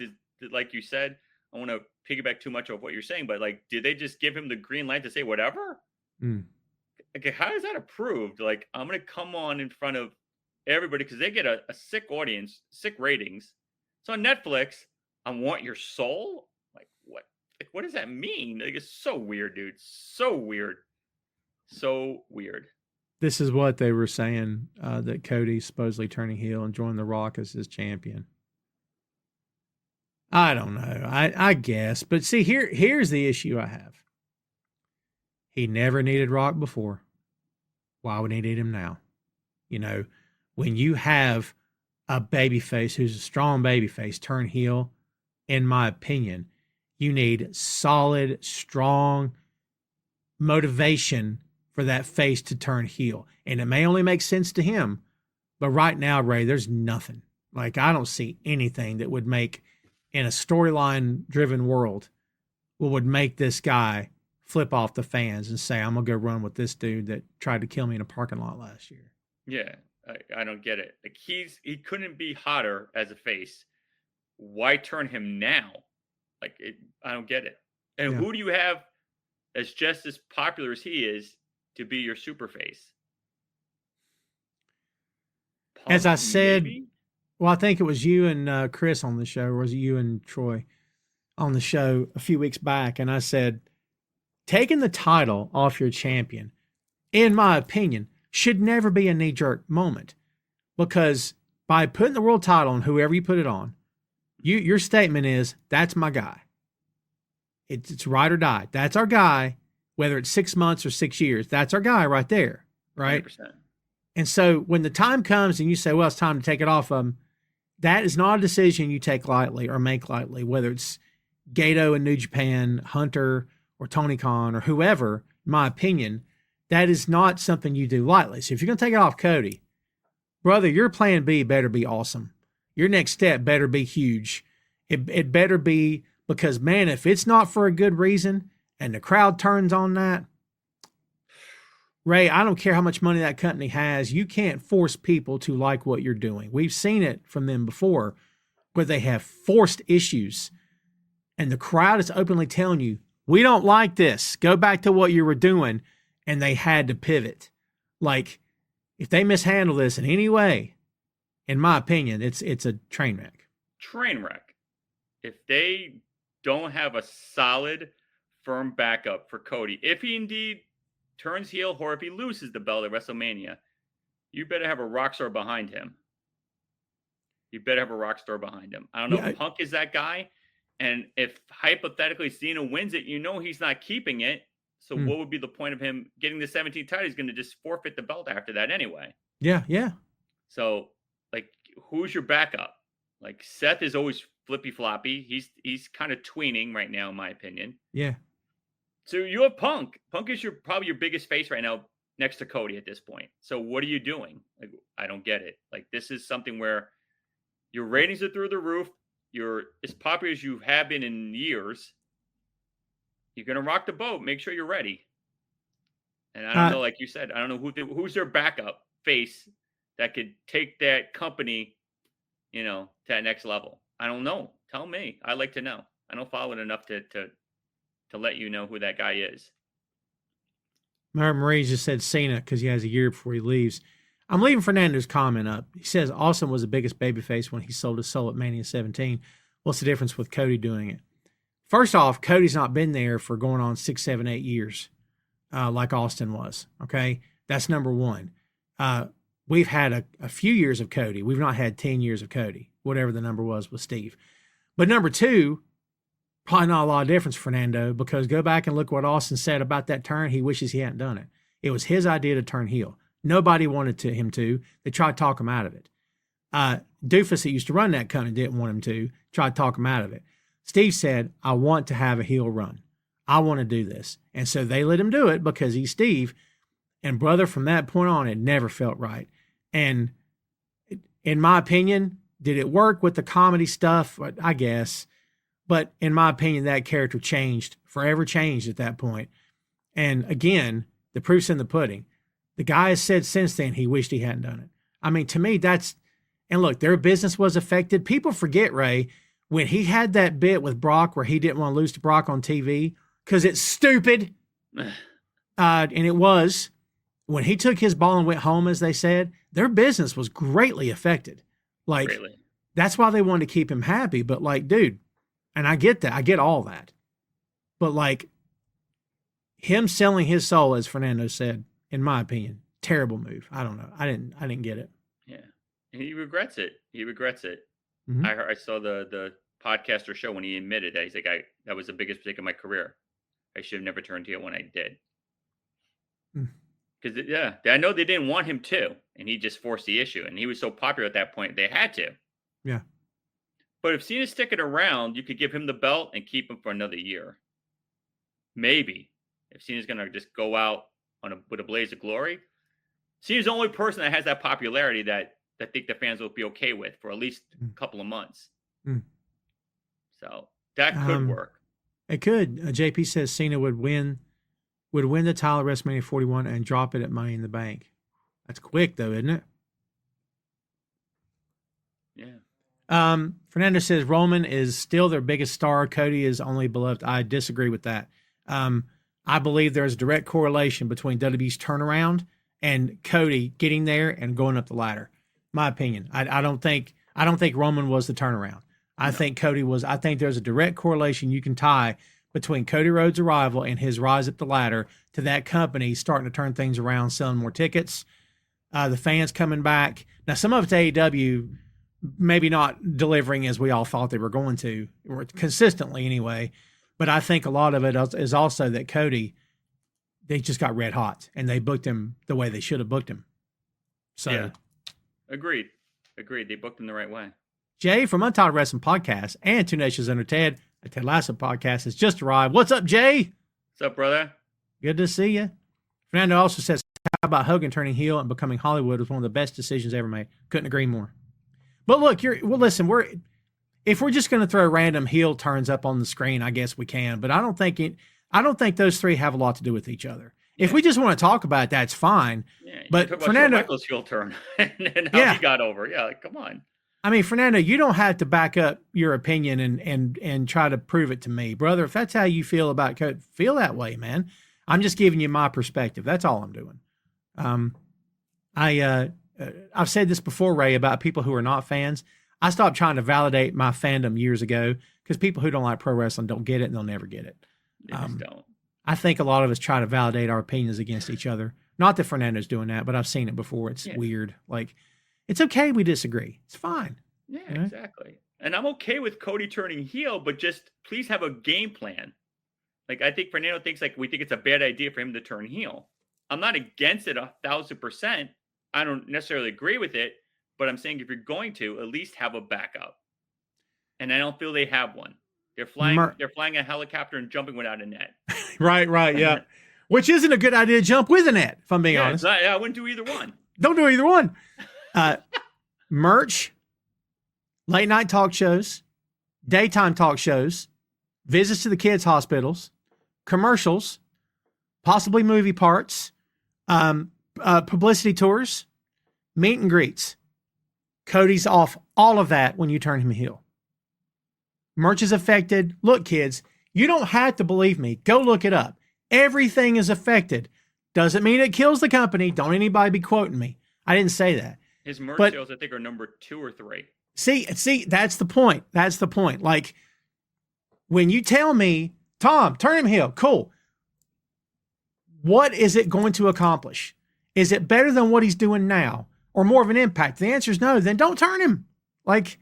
Like you said, I want to piggyback too much of what you're saying, but like, did they just give him the green light to say whatever? Okay, how is that approved? Like, I'm going to come on in front of everybody because they get a sick audience, sick ratings. It's on Netflix. I want your soul? Like, what? Like, what does that mean? Like, it's so weird, dude. So weird. So weird. This is what they were saying, that Cody's supposedly turning heel and joining The Rock as his champion. I don't know. I guess. But see, here's the issue I have. He never needed Rock before. Why would he need him now? When you have a babyface who's a strong babyface turn heel, in my opinion, you need solid, strong motivation for that face to turn heel. And it may only make sense to him, but right now, Ray, there's nothing. Like, I don't see anything that would make, in a storyline driven world, what would make this guy flip off the fans and say, I'm going to go run with this dude that tried to kill me in a parking lot last year. Yeah, I don't get it. Like, he couldn't be hotter as a face. Why turn him now? Like, I don't get it. And who do you have that's just as popular as he is to be your super face? as I Punk, said, maybe? well, I think it was you and Chris on the show, or was it you and Troy on the show a few weeks back? And I said, taking the title off your champion, in my opinion, should never be a knee-jerk moment, because by putting the world title on whoever you put it on, your statement is, that's my guy. It's ride or die. That's our guy, whether it's 6 months or 6 years. That's our guy right there, right? 100%. And so when the time comes and you say, well, it's time to take it off of him, that is not a decision you take lightly or make lightly, whether it's Gato in New Japan, Hunter, or Tony Khan, or whoever. In my opinion, that is not something you do lightly. So if you're going to take it off Cody, brother, your plan B better be awesome. Your next step better be huge. It better be, because, man, if it's not for a good reason and the crowd turns on that, Ray, I don't care how much money that company has. You can't force people to like what you're doing. We've seen it from them before, where they have forced issues and the crowd is openly telling you, we don't like this. Go back to what you were doing. And they had to pivot. Like, if they mishandle this in any way, in my opinion, it's a train wreck. Train wreck. If they don't have a solid, firm backup for Cody, if he indeed turns heel or if he loses the belt at WrestleMania, you better have a rock star behind him. You better have a rock star behind him. I don't know if Punk is that guy. And if hypothetically Cena wins it, you know he's not keeping it. So what would be the point of him getting the 17th title? He's going to just forfeit the belt after that anyway. Yeah. So, like, who's your backup? Like, Seth is always flippy floppy. He's kind of tweening right now, in my opinion. Yeah. So you have Punk. Punk is probably your biggest face right now, next to Cody at this point. So what are you doing? Like, I don't get it. Like, this is something where your ratings are through the roof. You're as popular as you have been in years. You're going to rock the boat. Make sure you're ready. And I don't know, like you said, I don't know who's their backup face that could take that company, to that next level. I don't know. Tell me. I'd like to know. I don't follow it enough to let you know who that guy is. Marie just said Cena because he has a year before he leaves. I'm leaving Fernando's comment up. He says Austin was the biggest babyface when he sold his soul at Mania 17. What's the difference with Cody doing it? First off, Cody's not been there for going on 6, 7, 8 years like Austin was, okay? That's number one. We've had a few years of Cody. We've not had 10 years of Cody, whatever the number was with Steve. But number two, probably not a lot of difference, Fernando, because go back and look what Austin said about that turn. He wishes he hadn't done it. It was his idea to turn heel. Nobody wanted him to. They tried to talk him out of it. Doofus, that used to run that company, didn't want him to. Tried to talk him out of it. Steve said, I want to have a heel run. I want to do this. And so they let him do it because he's Steve. And brother, from that point on, it never felt right. And in my opinion, did it work with the comedy stuff? I guess. But in my opinion, that character forever changed at that point. And again, the proof's in the pudding. The guy has said since then he wished he hadn't done it. I mean, to me, and look, their business was affected. People forget, Ray, when he had that bit with Brock where he didn't want to lose to Brock on TV because it's stupid. And it was. When he took his ball and went home, as they said, their business was greatly affected. Like, Greatly. That's why they wanted to keep him happy. But like, dude, and I get that. I get all that. But like, him selling his soul, as Fernando said, in my opinion, terrible move. I don't know. I didn't get it. Yeah. He regrets it. Mm-hmm. I saw the podcaster show when he admitted that. He's like, that was the biggest mistake of my career. I should have never turned heel when I did. Because, I know they didn't want him to, and he just forced the issue. And he was so popular at that point, they had to. Yeah. But if Cena's sticking around, you could give him the belt and keep him for another year. Maybe. If Cena's going to just go out with a blaze of glory. Cena's the only person that has that popularity that I think the fans will be okay with for at least a couple of months. So that could work. It could. JP says Cena would win the title at WrestleMania 41 and drop it at Money in the Bank. That's quick, though, isn't it? Yeah. Fernando says Roman is still their biggest star. Cody is only beloved. I disagree with that. I believe there's a direct correlation between WWE's turnaround and Cody getting there and going up the ladder. My opinion. I don't think Roman was the turnaround. I think Cody was. I think there's a direct correlation you can tie between Cody Rhodes' arrival and his rise up the ladder to that company starting to turn things around, selling more tickets, the fans coming back. Now, some of it's AEW maybe not delivering as we all thought they were going to, or consistently anyway. But I think a lot of it is also that Cody, they just got red hot and they booked him the way they should have booked him. So, yeah. Agreed. They booked him the right way. Jay from Untitled Wrestling Podcast and Two Nations Under Ted, a Ted Lasso podcast, has just arrived. What's up, Jay? What's up, brother? Good to see you. Fernando also says, how about Hogan turning heel and becoming Hollywood was one of the best decisions ever made. Couldn't agree more. But look, listen, if we're just going to throw random heel turns up on the screen, I guess we can. But I don't think those three have a lot to do with each other. If we just want to talk about it, that's fine. Yeah, but Fernando, Michael's heel turn and how he got over. Yeah, like, come on. I mean, Fernando, you don't have to back up your opinion and try to prove it to me, brother. If that's how you feel about Cody, feel that way, man. I'm just giving you my perspective. That's all I'm doing. I've said this before, Ray, about people who are not fans. I stopped trying to validate my fandom years ago because people who don't like pro wrestling don't get it and they'll never get it. They just don't. I think a lot of us try to validate our opinions against each other. Not that Fernando's doing that, but I've seen it before. It's weird. Like, it's okay we disagree. It's fine. Yeah, exactly. And I'm okay with Cody turning heel, but just please have a game plan. Like, I think Fernando thinks we think it's a bad idea for him to turn heel. I'm not against it 1,000%. I don't necessarily agree with it, but I'm saying if you're going to, at least have a backup. And I don't feel they have one. They're flying a helicopter and jumping without a net. Right, yeah. Which isn't a good idea to jump with a net, if I'm being honest. I wouldn't do either one. Don't do either one. Merch, late night talk shows, daytime talk shows, visits to the kids' hospitals, commercials, possibly movie parts, publicity tours, meet and greets. Cody's off all of that when you turn him heel. Merch is affected. Look, kids, you don't have to believe me. Go look it up. Everything is affected. Doesn't mean it kills the company. Don't anybody be quoting me. I didn't say that. His merch sales, I think, are number 2 or 3. See, that's the point. That's the point. Like, when you tell me, Tom, turn him heel, cool. What is it going to accomplish? Is it better than what he's doing now or more of an impact? The answer is no. Then don't turn him. Like,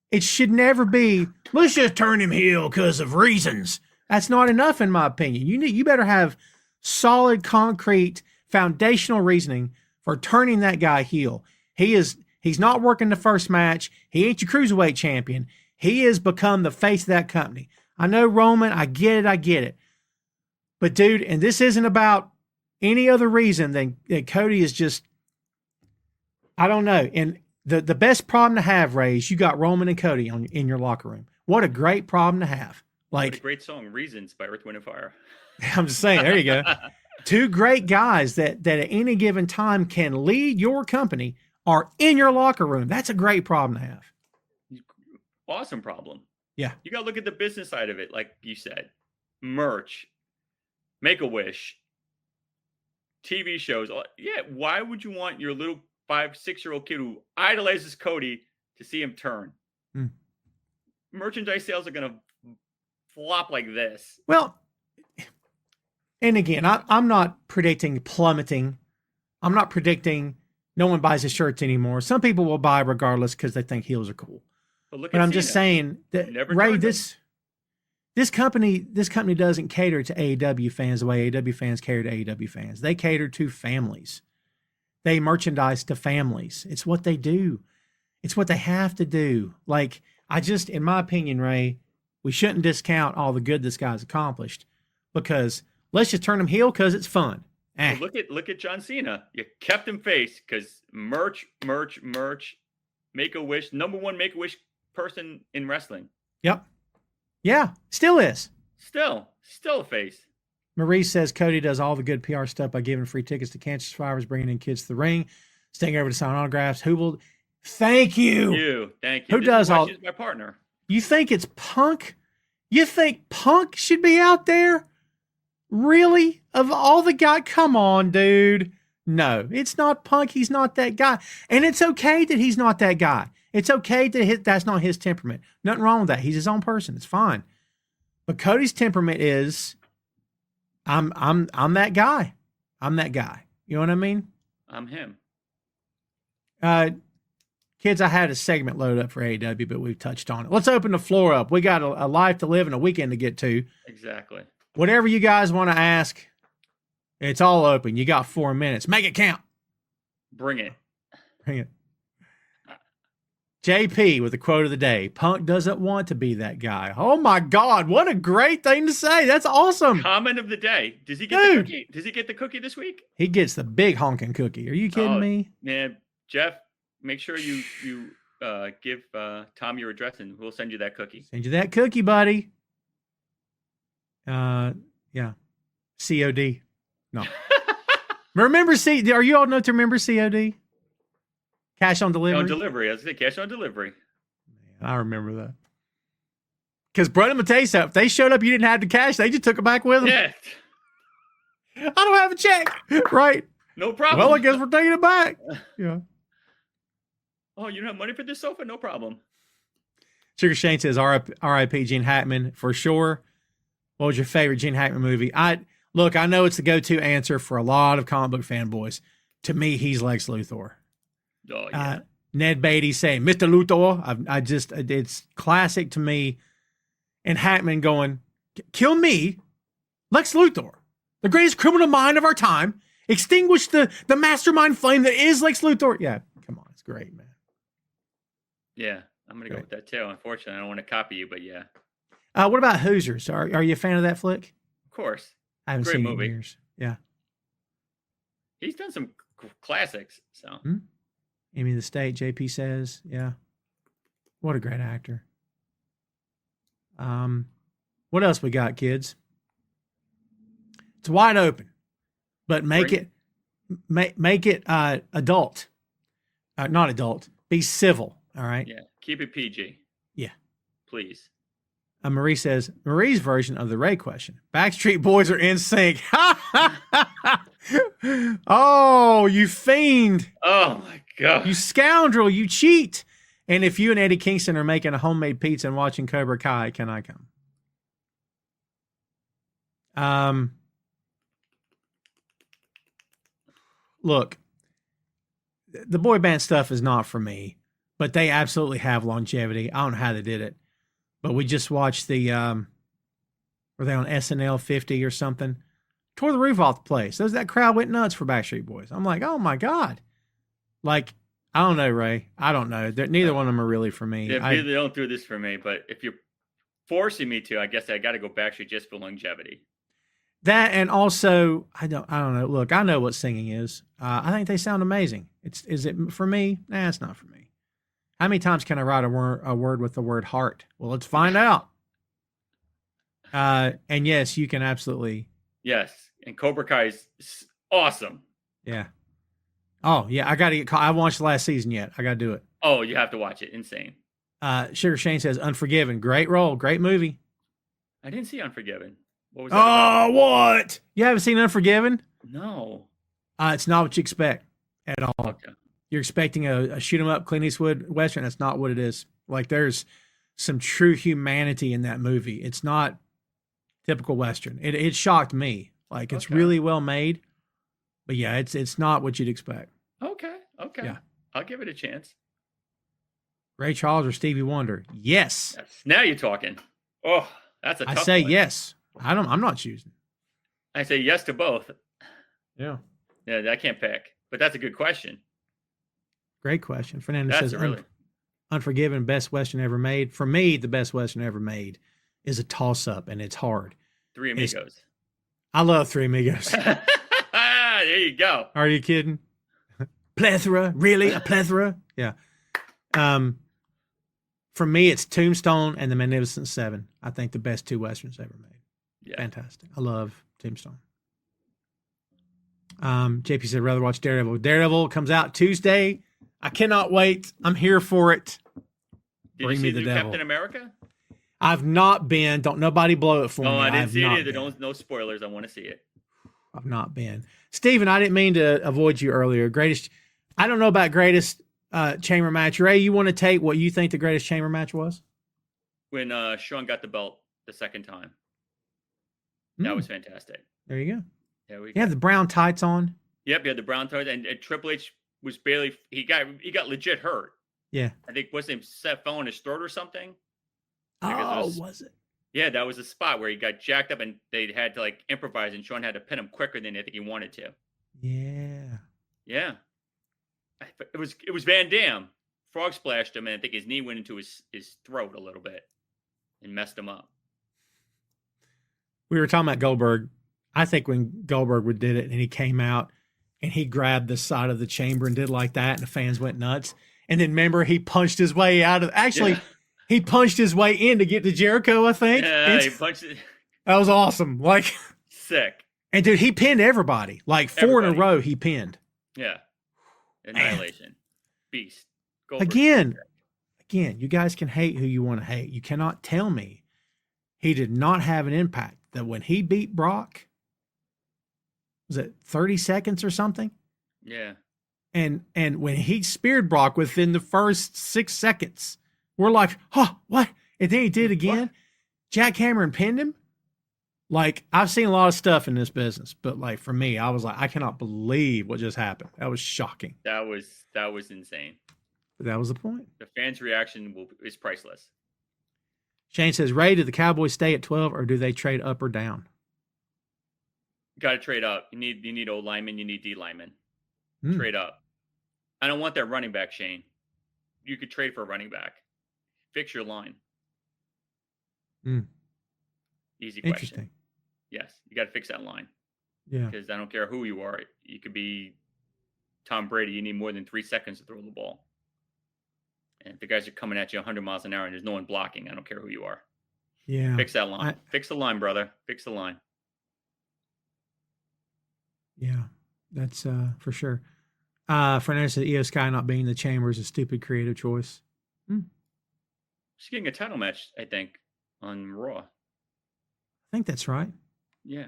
it should never be, let's just turn him heel because of reasons. That's not enough, in my opinion. You better have solid, concrete, foundational reasoning for turning that guy heel. He's not working the first match. He ain't your cruiserweight champion. He has become the face of that company. I know, Roman, I get it. But dude, and this isn't about any other reason than that Cody is just, I don't know. And the best problem to have, Ray, is you got Roman and Cody in your locker room. What a great problem to have. Like, what a great song, Reasons by Earth, Wind & Fire. I'm just saying, there you go. Two great guys that at any given time can lead your company are in your locker room. That's a great problem to have. Awesome problem. Yeah. You got to look at the business side of it, like you said. Merch, Make-A-Wish, TV shows. Yeah, why would you want your little 5-6-year-old kid who idolizes Cody to see him turn? Merchandise sales are going to flop like this. Well, and again, I'm not predicting plummeting. I'm not predicting no one buys his shirts anymore. Some people will buy regardless because they think heels are cool. But I'm just saying that, Ray, this company doesn't cater to AEW fans the way AEW fans cater to AEW fans. They cater to families. They merchandise to families. It's what they do. It's what they have to do. Like, in my opinion, Ray, we shouldn't discount all the good this guy's accomplished because let's just turn him heel because it's fun. Well, look at John Cena. You kept him face because merch. Make-A-Wish, number 1 Make-A-Wish person in wrestling. Yep. Yeah, still is. Still a face. Marie says Cody does all the good PR stuff by giving free tickets to cancer survivors, bringing in kids to the ring, staying over to sign autographs. Who will? Thank you. Thank you. Who does all? She's my partner. You think it's Punk? You think Punk should be out there? Really? Of all the guys, come on, dude. No, it's not Punk. He's not that guy. And it's okay that he's not that guy. It's okay that that's not his temperament. Nothing wrong with that. He's his own person. It's fine. But Cody's temperament is, I'm that guy. I'm that guy. You know what I mean? I'm him. Kids, I had a segment loaded up for AEW, but we've touched on it. Let's open the floor up. We got a life to live and a weekend to get to. Exactly. Whatever you guys want to ask, it's all open. You got 4 minutes. Make it count. Bring it. Bring it. JP with the quote of the day. Punk doesn't want to be that guy. Oh my God. What a great thing to say. That's awesome. Comment of the day. Does he get the cookie? Does he get the cookie this week? He gets the big honking cookie. Are you kidding me? Man, Jeff, make sure you give Tom your address and we'll send you that cookie. Send you that cookie, buddy. Yeah. COD. No. Remember are you old enough to remember COD? Cash on delivery? On delivery. I was going to say cash on delivery. Man, I remember that. Because Brett and Matesa, if they showed up, you didn't have the cash, they just took it back with them. Yeah. I don't have a check. Right. No problem. Well, I guess we're taking it back. Yeah. Oh, you don't have money for this sofa? No problem. Sugar Shane says R.I.P. Gene Hackman for sure. What was your favorite Gene Hackman movie? I know it's the go-to answer for a lot of comic book fanboys. To me, he's Lex Luthor. Oh, yeah. Ned Beatty saying, Mr. Luthor. It's classic to me. And Hackman going, kill me, Lex Luthor, the greatest criminal mind of our time. Extinguish the mastermind flame that is Lex Luthor. Yeah, come on. It's great, man. Yeah, I'm going to go with that too. Unfortunately, I don't want to copy you, but yeah. What about Hoosiers? Are you a fan of that flick? Of course. I haven't Great seen movie. it in years. Yeah. He's done some classics. So. Enemy of the State, JP says. Yeah. What a great actor. What else we got, kids? It's wide open, but make it adult. Not adult. Be civil. All right. Yeah. Keep it PG. Yeah. Please. Marie says, Marie's version of the Ray question. Backstreet Boys are in sync. Oh, you fiend. Oh, my God. You scoundrel. You cheat. And if you and Eddie Kingston are making a homemade pizza and watching Cobra Kai, can I come? Look, the boy band stuff is not for me, but they absolutely have longevity. I don't know how they did it, but we just watched the, were they on SNL 50 or something? Tore the roof off the place. That crowd went nuts for Backstreet Boys. I'm like, oh my God. Like, I don't know, Ray. I don't know. Neither one of them are really for me. Yeah, they don't do this for me, but if you're forcing me to, I guess I got to go Backstreet just for longevity. That, and also, I don't know. Look, I know what singing is. I think they sound amazing. Is it for me? Nah, it's not for me. How many times can I write a word with the word heart? Well, let's find out. And yes, you can absolutely. Yes, and Cobra Kai is awesome. Yeah. Oh yeah, I got to get caught. I haven't watched the last season yet. I got to do it. Oh, you have to watch it. Insane. Sugar Shane says Unforgiven. Great role. Great movie. I didn't see Unforgiven. What was that about? What? You haven't seen Unforgiven? No. It's not what you expect at all. Okay. You're expecting a shoot 'em up Clint Eastwood Western. That's not what it is. Like there's some true humanity in that movie. It's not typical Western. It shocked me. Like it's really well made, but yeah, it's not what you'd expect. Okay. Yeah. I'll give it a chance. Ray Charles or Stevie Wonder? Yes. Now you're talking. Oh, that's a tough I say one. yes. I'm not choosing. I say yes to both. Yeah. Yeah, I can't pick, but that's a good question. Great question. Fernando That's says really Unforgiven, best Western ever made. For me, the best Western ever made is a toss-up, and it's hard. Three Amigos. I love Three Amigos. There you go. Are you kidding? Plethora? Really? A plethora? Yeah. For me, it's Tombstone and The Magnificent Seven. I think the best two Westerns ever made. Yeah. Fantastic. I love Tombstone. JP said, rather watch Daredevil. Daredevil comes out Tuesday. I cannot wait. I'm here for it. Did Bring you me see the the devil. Captain America? I've not been. Don't nobody blow it for me. No, I didn't see it not either. been. No spoilers. I want to see it. I've not been. Steven, I didn't mean to avoid you earlier. I don't know about greatest chamber match. Ray, you want to take what you think the greatest chamber match was? When Sean got the belt the second time. That was fantastic. There you go. Yeah, You have the brown tights on. Yep, he had the brown tights, and Triple H was barely. He got legit hurt. Yeah. I think what's his name? Seth fell on his throat or something. Oh, was it? Yeah, that was a spot where he got jacked up, and they had to like improvise, and Sean had to pin him quicker than I think he wanted to. Yeah. Yeah, it was Van Dam. Frog splashed him, and I think his knee went into his throat a little bit and messed him up. We were talking about Goldberg. I think when Goldberg did it and he came out and he grabbed the side of the chamber and did like that, and the fans went nuts. And then remember, he punched his way out of. Actually, he punched his way in to get to Jericho, I think. Yeah, he punched it. That was awesome. Like, Sick. And dude, he pinned everybody. Like four in a row, he pinned. Yeah. Annihilation. Beast. Goldberg. Again, you guys can hate who you want to hate. You cannot tell me he did not have an impact. That when he beat Brock, was it 30 seconds or something? Yeah. And when he speared Brock within the first 6 seconds, we're like, oh, what? And then he did again. What? Jackhammer and pinned him. Like, I've seen a lot of stuff in this business, but like for me, I was like, I cannot believe what just happened. That was shocking. That was insane. But that was the point. The fans' reaction is priceless. Shane says, Ray, do the Cowboys stay at 12 or do they trade up or down? Got to trade up. You need O linemen. You need D linemen. Trade up. I don't want that running back, Shane. You could trade for a running back. Fix your line. Easy question. Interesting. Yes, you got to fix that line. Yeah. Because I don't care who you are. You could be Tom Brady. You need more than 3 seconds to throw the ball. And if the guys are coming at you 100 miles an hour and there's no one blocking, I don't care who you are. Yeah. Fix that line. Fix the line, brother. Fix the line. Yeah, that's for sure. Fernandez said Io Sky not being in the chamber is a stupid creative choice. She's getting a title match, I think, on Raw. I think that's right. Yeah.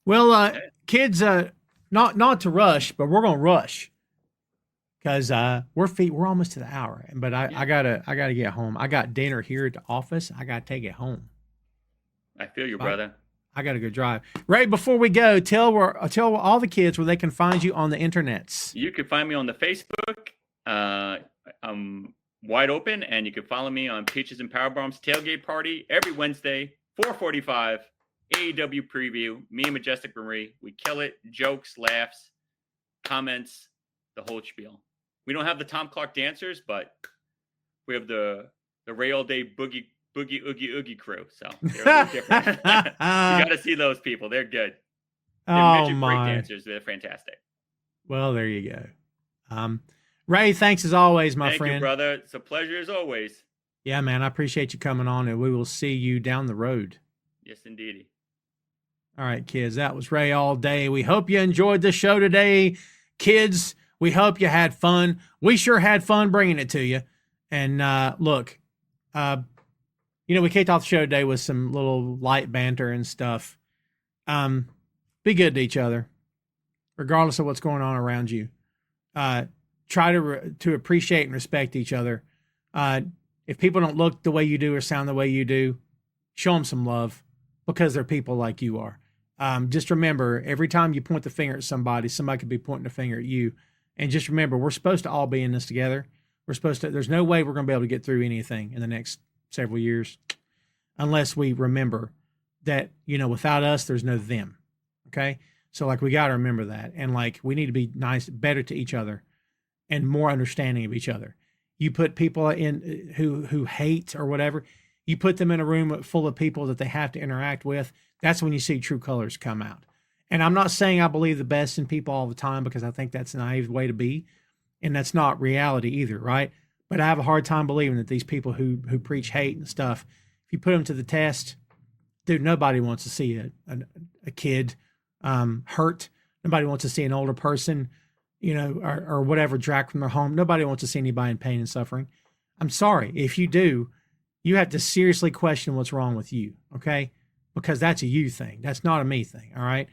Well, kids, not to rush, but we're gonna rush because we're almost to the hour. But I gotta get home. I got dinner here at the office. I gotta take it home. I feel you, brother. I got to go drive. Ray, before we go, tell all the kids where they can find you on the internets. You can find me on the Facebook. I'm wide open, and you can follow me on Peaches and Powerbombs Tailgate Party every Wednesday, 4:45, AEW preview. Me and Majestic Marie, we kill it. Jokes, laughs, comments, the whole spiel. We don't have the Tom Clark dancers, but we have the Ray All Day Boogie Oogie crew. So they're a little different. You got to see those people. They're good. They're midget break dancers. They're fantastic. Well, there you go. Ray, thanks as always, my friend. Thank you, brother. It's a pleasure as always. Yeah, man. I appreciate you coming on, and we will see you down the road. Yes, indeed. All right, kids. That was Ray All Day. We hope you enjoyed the show today. Kids, we hope you had fun. We sure had fun bringing it to you. And look, we kicked off the show today with some little light banter and stuff. Be good to each other, regardless of what's going on around you. Try to appreciate and respect each other. If people don't look the way you do or sound the way you do, show them some love because they're people like you are. Just remember, every time you point the finger at somebody could be pointing a finger at you. And just remember, we're supposed to all be in this together. There's no way we're going to be able to get through anything in the next several years unless we remember that, without us, there's no them. Okay. So like, we got to remember that. And like, we need to be better to each other and more understanding of each other. You put people in who hate or whatever, you put them in a room full of people that they have to interact with. That's when you see true colors come out. And I'm not saying I believe the best in people all the time, because I think that's a naive way to be. And that's not reality either. Right. But I have a hard time believing that these people who preach hate and stuff, if you put them to the test, dude, nobody wants to see a kid hurt. Nobody wants to see an older person, or whatever, dragged from their home. Nobody wants to see anybody in pain and suffering. I'm sorry. If you do, you have to seriously question what's wrong with you, okay? Because that's a you thing. That's not a me thing, all right?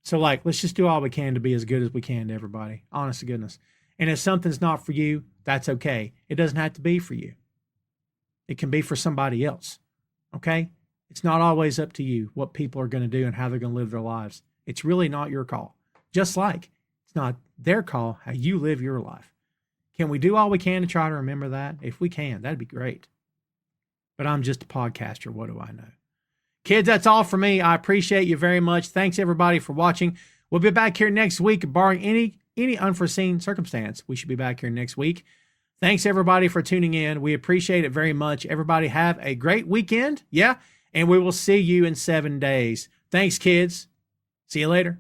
So like, let's just do all we can to be as good as we can to everybody. Honest to goodness. And if something's not for you, that's okay. It doesn't have to be for you. It can be for somebody else. Okay? It's not always up to you what people are going to do and how they're going to live their lives. It's really not your call. Just like it's not their call how you live your life. Can we do all we can to try to remember that? If we can, that'd be great. But I'm just a podcaster. What do I know? Kids, that's all for me. I appreciate you very much. Thanks everybody for watching. We'll be back here next week, barring any unforeseen circumstance. We should be back here next week. Thanks everybody for tuning in. We appreciate it very much. Everybody have a great weekend. Yeah. And we will see you in 7 days. Thanks, kids. See you later.